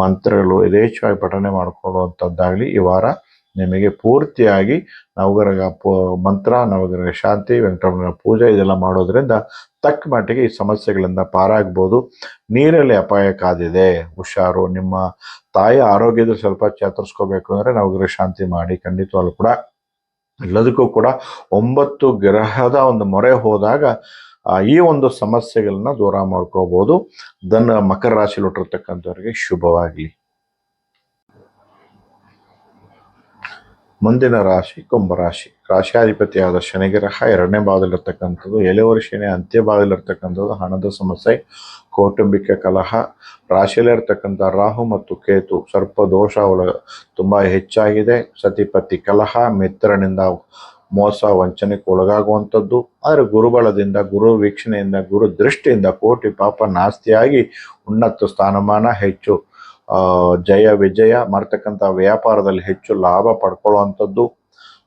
Speaker 1: ಮಂತ್ರಗಳು ಯಥೇಚ್ಛವಾಗಿ ಪಠನೆ ಮಾಡಿಕೊಳ್ಳುವಂಥದ್ದಾಗಲಿ ಈ ವಾರ ನಿಮಗೆ ಪೂರ್ತಿಯಾಗಿ ನವಗ್ರಹ ಮಂತ್ರ, ನವಗ್ರಹ ಶಾಂತಿ, ವೆಂಕಟರಮಣ ಪೂಜೆ ಇದೆಲ್ಲ ಮಾಡೋದ್ರಿಂದ ತಕ್ಕ ಮಟ್ಟಿಗೆ ಈ ಸಮಸ್ಯೆಗಳಿಂದ ಪಾರಾಗ್ಬೋದು. ನೀರಲ್ಲಿ ಅಪಾಯ ಕಾದಿದೆ, ಹುಷಾರು. ನಿಮ್ಮ ತಾಯಿ ಆರೋಗ್ಯದ ಸ್ವಲ್ಪ ಚೇತರಿಸ್ಕೋಬೇಕು ಅಂದರೆ ನವಗ್ರಹ ಶಾಂತಿ ಮಾಡಿ ಖಂಡಿತವಾಗ್ಲೂ ಕೂಡ. ಎಲ್ಲದಕ್ಕೂ ಕೂಡ 9 ಗ್ರಹದ ಒಂದು ಮೊರೆ ಹೋದಾಗ ಈ ಒಂದು ಸಮಸ್ಯೆಗಳನ್ನ ದೂರ ಮಾಡ್ಕೋಬಹುದು. ಮಕರ ರಾಶಿಯಲ್ಲಿ ಹುಟ್ಟಿರ್ತಕ್ಕಂಥವ್ರಿಗೆ ಶುಭವಾಗಲಿ. ಮುಂದಿನ ರಾಶಿ ಕುಂಭರಾಶಿ. ರಾಶಿಯಾಧಿಪತಿಯಾದ ಶನಿಗ್ರಹ 2ನೇ ಭಾವದಲ್ಲಿರ್ತಕ್ಕಂಥದ್ದು. ಎಲೆವರಿ ಶನಿ ಅಂತ್ಯ ಭಾಗದಲ್ಲಿರ್ತಕ್ಕಂಥದ್ದು. ಹಣದ ಸಮಸ್ಯೆ, ಕೌಟುಂಬಿಕ ಕಲಹ. ರಾಶಿಯಲ್ಲಿರ್ತಕ್ಕಂಥ ರಾಹು ಮತ್ತು ಕೇತು ಸರ್ಪ ದೋಷ ತುಂಬ ಹೆಚ್ಚಾಗಿದೆ. ಸತಿಪತಿ ಕಲಹ, ಮಿತ್ರನಿಂದ ಮೋಸ ವಂಚನೆಗೆ ಒಳಗಾಗುವಂಥದ್ದು. ಆದರೆ ಗುರುಬಲದಿಂದ, ಗುರು ವೀಕ್ಷಣೆಯಿಂದ, ಗುರು ದೃಷ್ಟಿಯಿಂದ ಕೋಟಿ ಪಾಪ ನಾಸ್ತಿಯಾಗಿ ಉನ್ನತ ಸ್ಥಾನಮಾನ, ಹೆಚ್ಚು ಜಯ ವಿಜಯ ಮಾಡ್ತಕ್ಕಂಥ ವ್ಯಾಪಾರದಲ್ಲಿ ಹೆಚ್ಚು ಲಾಭ ಪಡ್ಕೊಳ್ಳುವಂಥದ್ದು.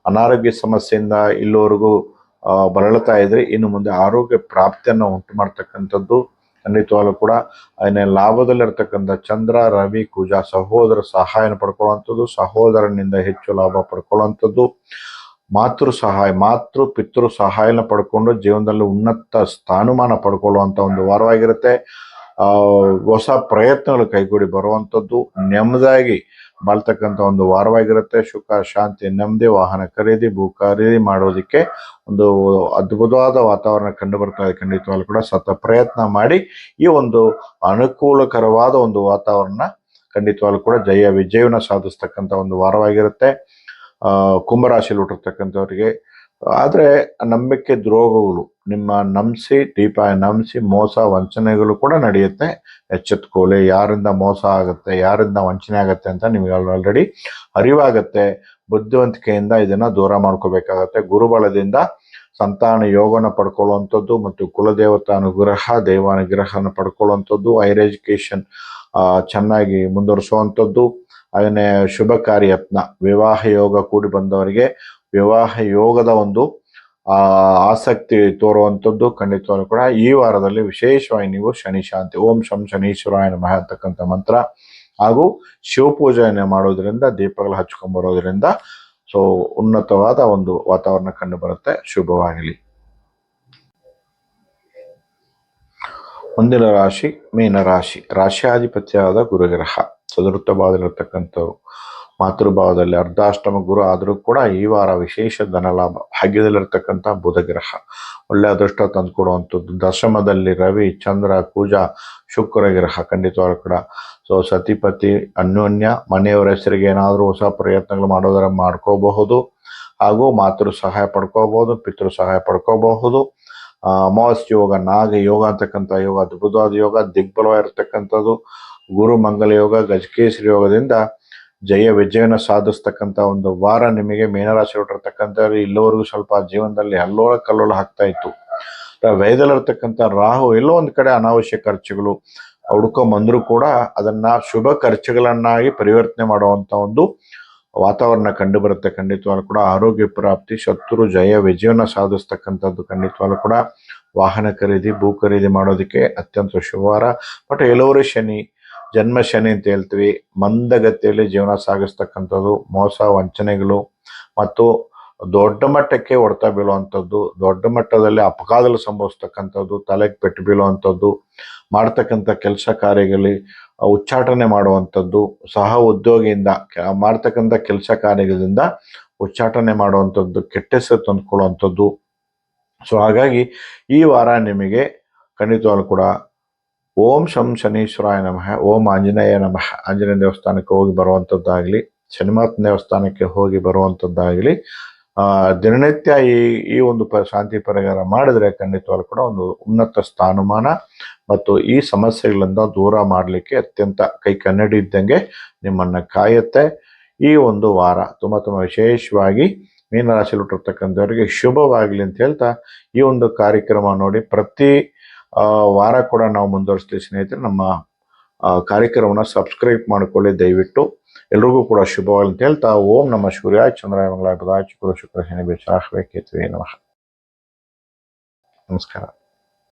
Speaker 1: ಅನಾರೋಗ್ಯ ಸಮಸ್ಯೆಯಿಂದ ಇಲ್ಲಿವರೆಗೂ ಬಳಲ್ತಾ ಇದ್ರೆ ಇನ್ನು ಮುಂದೆ ಆರೋಗ್ಯ ಪ್ರಾಪ್ತಿಯನ್ನು ಉಂಟು ಮಾಡ್ತಕ್ಕಂಥದ್ದು ಖಂಡಿತವಾಗ್ಲೂ ಕೂಡ. ಅದನ್ನೇ ಲಾಭದಲ್ಲಿರ್ತಕ್ಕಂಥ ಚಂದ್ರ ರವಿ ಕುಜ ಸಹೋದರ ಸಹಾಯನ ಪಡ್ಕೊಳ್ಳುವಂಥದ್ದು, ಸಹೋದರನಿಂದ ಹೆಚ್ಚು ಲಾಭ ಪಡ್ಕೊಳ್ಳುವಂಥದ್ದು, ಮಾತೃ ಪಿತೃ ಸಹಾಯನ ಪಡ್ಕೊಂಡು ಜೀವನದಲ್ಲಿ ಉನ್ನತ ಸ್ಥಾನಮಾನ ಪಡ್ಕೊಳ್ಳುವಂಥ ಒಂದು ವಾರವಾಗಿರುತ್ತೆ. ಹೊಸ ಪ್ರಯತ್ನಗಳು ಕೈಗೂಡಿ ಬರುವಂಥದ್ದು, ನೆಮ್ಮದಿಯಾಗಿ ಬಾಳ್ತಕ್ಕಂಥ ಒಂದು ವಾರವಾಗಿರುತ್ತೆ. ಸುಖ ಶಾಂತಿ ನೆಮ್ಮದಿ, ವಾಹನ ಖರೀದಿ ಭೂ ಖರೀದಿ ಮಾಡೋದಕ್ಕೆ ಒಂದು ಅದ್ಭುತವಾದ ವಾತಾವರಣ ಕಂಡು ಬರ್ತಾ ಇದೆ. ಖಂಡಿತವಾಗ್ಲೂ ಕೂಡ ಪ್ರಯತ್ನ ಮಾಡಿ ಈ ಒಂದು ಅನುಕೂಲಕರವಾದ ಒಂದು ವಾತಾವರಣ ಖಂಡಿತವಾಗ್ಲೂ ಕೂಡ ಜಯ ವಿಜಯವನ್ನ ಸಾಧಿಸ್ತಕ್ಕಂಥ ಒಂದು ವಾರವಾಗಿರುತ್ತೆ. ಕುಂಭರಾಶಿಯಲ್ಲಿ ಹುಟ್ಟಿರ್ತಕ್ಕಂಥವ್ರಿಗೆ ಆದರೆ ನಂಬಿಕೆ ದ್ರೋಹಗಳು ನಿಮ್ಮ ನಂಬಿಸಿ ಮೋಸ ವಂಚನೆಗಳು ಕೂಡ ನಡೆಯುತ್ತೆ. ಎಚ್ಚೆತ್ಕೊಳ್ಳಿ, ಯಾರಿಂದ ಮೋಸ ಆಗುತ್ತೆ, ಯಾರಿಂದ ವಂಚನೆ ಆಗುತ್ತೆ ಅಂತ ನಿಮಗೆ ಆಲ್ರೆಡಿ ಅರಿವಾಗತ್ತೆ. ಬುದ್ಧಿವಂತಿಕೆಯಿಂದ ಇದನ್ನ ದೂರ ಮಾಡ್ಕೋಬೇಕಾಗತ್ತೆ. ಗುರುಬಲದಿಂದ ಸಂತಾನ ಯೋಗನ ಪಡ್ಕೊಳ್ಳುವಂಥದ್ದು ಮತ್ತು ಕುಲದೇವತಾ ಅನುಗ್ರಹ ದೈವಾನುಗ್ರಹನ ಪಡ್ಕೊಳ್ಳುವಂಥದ್ದು, ಹೈಯರ್ ಎಜುಕೇಶನ್ ಚೆನ್ನಾಗಿ ಮುಂದುವರಿಸುವಂಥದ್ದು. ಅದನ್ನೇ ಶುಭ ಕಾರ್ಯತ್ನ ವಿವಾಹ ಯೋಗ ಕೂಡಿ ಬಂದವರಿಗೆ ವಿವಾಹ ಯೋಗದ ಒಂದು ಆಸಕ್ತಿ ತೋರುವಂಥದ್ದು ಖಂಡಿತವಾಗ್ಲೂ ಕೂಡ ಈ ವಾರದಲ್ಲಿ ವಿಶೇಷವಾಗಿ ನೀವು ಶನಿ ಶಾಂತಿ ಓಂ ಶಂ ಶನೀಶ್ವರಾಯ ನಮಃ ಅಂತಕ್ಕಂಥ ಮಂತ್ರ ಹಾಗೂ ಶಿವಪೂಜೆಯನ್ನು ಮಾಡೋದ್ರಿಂದ ದೀಪಗಳು ಹಚ್ಕೊಂಡ್ಬರೋದ್ರಿಂದ ಉನ್ನತವಾದ ಒಂದು ವಾತಾವರಣ ಕಂಡು ಬರುತ್ತೆ. ಶುಭವಾಗಲಿ. ಮುಂದಿನ ರಾಶಿ ಮೀನರಾಶಿ. ರಾಶ್ಯಾಧಿಪತಿಯಾದ ಗುರುಗ್ರಹ ಚತುರ್ಥ ಭಾವದಲ್ಲಿರ್ತಕ್ಕಂಥವ್ರು, ಮಾತೃಭಾವದಲ್ಲಿ ಅರ್ಧಾಷ್ಟಮ ಗುರು ಆದರೂ ಕೂಡ ಈ ವಾರ ವಿಶೇಷ ಧನಲಾಭ. ಭಾಗ್ಯದಲ್ಲಿರ್ತಕ್ಕಂಥ ಬುಧಗ್ರಹ ಒಳ್ಳೆ ಅದೃಷ್ಟ ತಂದುಕೊಡುವಂಥದ್ದು. ದಶಮದಲ್ಲಿ ರವಿ ಚಂದ್ರ ಕುಜ ಶುಕ್ರ ಗ್ರಹ ಖಂಡಿತವಾಗ್ಲೂ ಕೂಡ. ಸತಿಪತಿ ಅನ್ಯೋನ್ಯ ಮನೆಯವರ ಹೆಸರಿಗೆ ಏನಾದರೂ ಹೊಸ ಪ್ರಯತ್ನಗಳು ಮಾಡೋದರ ಮಾಡ್ಕೋಬಹುದು, ಹಾಗೂ ಮಾತೃ ಸಹಾಯ ಪಡ್ಕೋಬಹುದು, ಪಿತೃ ಸಹಾಯ ಪಡ್ಕೋಬಹುದು. ಅಮಾವಾಸ್ಯ ಯೋಗ ನಾಗ ಯೋಗ ಅಂತಕ್ಕಂಥ ಯೋಗ ಅದ್ಭುತವಾದ ಯೋಗ, ದಿಗ್ಬಲವಾಗಿರ್ತಕ್ಕಂಥದ್ದು. ಗುರು ಮಂಗಲ ಯೋಗ ಗಜಕೇಸರಿ ಯೋಗದಿಂದ ಜಯ ವಿಜಯನ ಸಾಧಿಸ್ತಕ್ಕಂಥ ಒಂದು ವಾರ ನಿಮಗೆ ಮೀನರಾಶಿ ಹೊಟ್ಟಿರ್ತಕ್ಕಂಥವ್ರು. ಇಲ್ಲಿವರೆಗೂ ಸ್ವಲ್ಪ ಜೀವನದಲ್ಲಿ ಅಲ್ಲೋಲ ಕಲ್ಲೋಲ ಆಗ್ತಾ ಇತ್ತು. ವ್ಯಯದಲ್ಲಿರ್ತಕ್ಕಂಥ ರಾಹು ಎಲ್ಲೋ ಒಂದು ಕಡೆ ಅನಾವಶ್ಯಕ ಖರ್ಚುಗಳು ಹುಡ್ಕೊಂಬಂದ್ರೂ ಕೂಡ ಅದನ್ನ ಶುಭ ಖರ್ಚುಗಳನ್ನಾಗಿ ಪರಿವರ್ತನೆ ಮಾಡುವಂಥ ಒಂದು ವಾತಾವರಣ ಕಂಡು ಬರುತ್ತೆ. ಖಂಡಿತವಾಗ್ಲೂ ಕೂಡ ಆರೋಗ್ಯ ಪ್ರಾಪ್ತಿ, ಶತ್ರು ಜಯ ವಿಜಯನ ಸಾಧಿಸ್ತಕ್ಕಂಥದ್ದು ಖಂಡಿತವಾಗ್ಲೂ ಕೂಡ. ವಾಹನ ಖರೀದಿ ಭೂ ಖರೀದಿ ಮಾಡೋದಕ್ಕೆ ಅತ್ಯಂತ ಶುಭವಾರ. ಬಟ್ ಎಲ್ಲವರು ಶನಿ ಜನ್ಮ ಶನಿ ಅಂತ ಹೇಳ್ತೀವಿ, ಮಂದಗತಿಯಲ್ಲಿ ಜೀವನ ಸಾಗಿಸ್ತಕ್ಕಂಥದ್ದು, ಮೋಸ ವಂಚನೆಗಳು ಮತ್ತು ದೊಡ್ಡ ಮಟ್ಟಕ್ಕೆ ಹೊಡೆತ ಬೀಳುವಂಥದ್ದು, ದೊಡ್ಡ ಮಟ್ಟದಲ್ಲಿ ಅಪಘಾತಗಳು ಸಂಭವಿಸ್ತಕ್ಕಂಥದ್ದು, ತಲೆಗೆ ಪೆಟ್ಟು ಬೀಳುವಂಥದ್ದು, ಮಾಡ್ತಕ್ಕಂಥ ಕೆಲಸ ಕಾರ್ಯಗಳಲ್ಲಿ ಉಚ್ಚಾಟನೆ ಮಾಡುವಂಥದ್ದು, ಸಹ ಉದ್ಯೋಗಿಯಿಂದ ಮಾಡ್ತಕ್ಕಂಥ ಕೆಲಸ ಕಾರ್ಯಗಳಿಂದ ಉಚ್ಚಾಟನೆ ಮಾಡುವಂಥದ್ದು, ಕೆಟ್ಟ ಹೆಸರು ತಂದುಕೊಳ್ಳುವಂಥದ್ದು. ಹಾಗಾಗಿ ಈ ವಾರ ನಿಮಗೆ ಖಂಡಿತವಾಗ್ಲೂ ಕೂಡ ಓಂ ಶಂ ಶನೀಶ್ವರಾಯ ನಮಃ, ಓಂ ಆಂಜನೇಯ ನಮಃ, ಆಂಜನೇಯ ದೇವಸ್ಥಾನಕ್ಕೆ ಹೋಗಿ ಬರುವಂಥದ್ದಾಗಲಿ, ಶನಿಮಾತ್ ದೇವಸ್ಥಾನಕ್ಕೆ ಹೋಗಿ ಬರುವಂಥದ್ದಾಗಲಿ, ದಿನನಿತ್ಯ ಈ ಒಂದು ಶಾಂತಿ ಪರಿಹಾರ ಮಾಡಿದ್ರೆ ಖಂಡಿತವಾಗ್ಲೂ ಕೂಡ ಒಂದು ಉನ್ನತ ಸ್ಥಾನಮಾನ ಮತ್ತು ಈ ಸಮಸ್ಯೆಗಳಿಂದ ದೂರ ಮಾಡಲಿಕ್ಕೆ ಅತ್ಯಂತ ಕೈ ಕನ್ನಡಿ ಇದ್ದಂಗೆ ನಿಮ್ಮನ್ನು ಕಾಯುತ್ತೆ. ಈ ಒಂದು ವಾರ ತುಂಬ ವಿಶೇಷವಾಗಿ ಮೀನರಾಶಿಯಲ್ಲಿ ಹುಟ್ಟಿರ್ತಕ್ಕಂಥವ್ರಿಗೆ ಶುಭವಾಗಲಿ ಅಂತ ಹೇಳ್ತಾ ಈ ಒಂದು ಕಾರ್ಯಕ್ರಮ ನೋಡಿ ಪ್ರತಿ ವಾರ ಕೂಡ ನಾವು ಮುಂದುವರಿಸ್ತೀವಿ ಸ್ನೇಹಿತರೆ. ನಮ್ಮ ಕಾರ್ಯಕ್ರಮನ ಸಬ್ಸ್ಕ್ರೈಬ್ ಮಾಡಿಕೊಳ್ಳಿ ದಯವಿಟ್ಟು. ಎಲ್ರಿಗೂ ಕೂಡ ಶುಭವಾಗಲಿ ಅಂತ ಹೇಳ್ತಾ ಓಂ ನಮಃ ಸೂರ್ಯಾಯ ಚಂದ್ರಾಯ ಮಂಗಳಾಯ ಬುಧಾಯ ಶುಕ್ರ ಶನಿ ಬೇಷ ನಮಃ. ನಮಸ್ಕಾರ.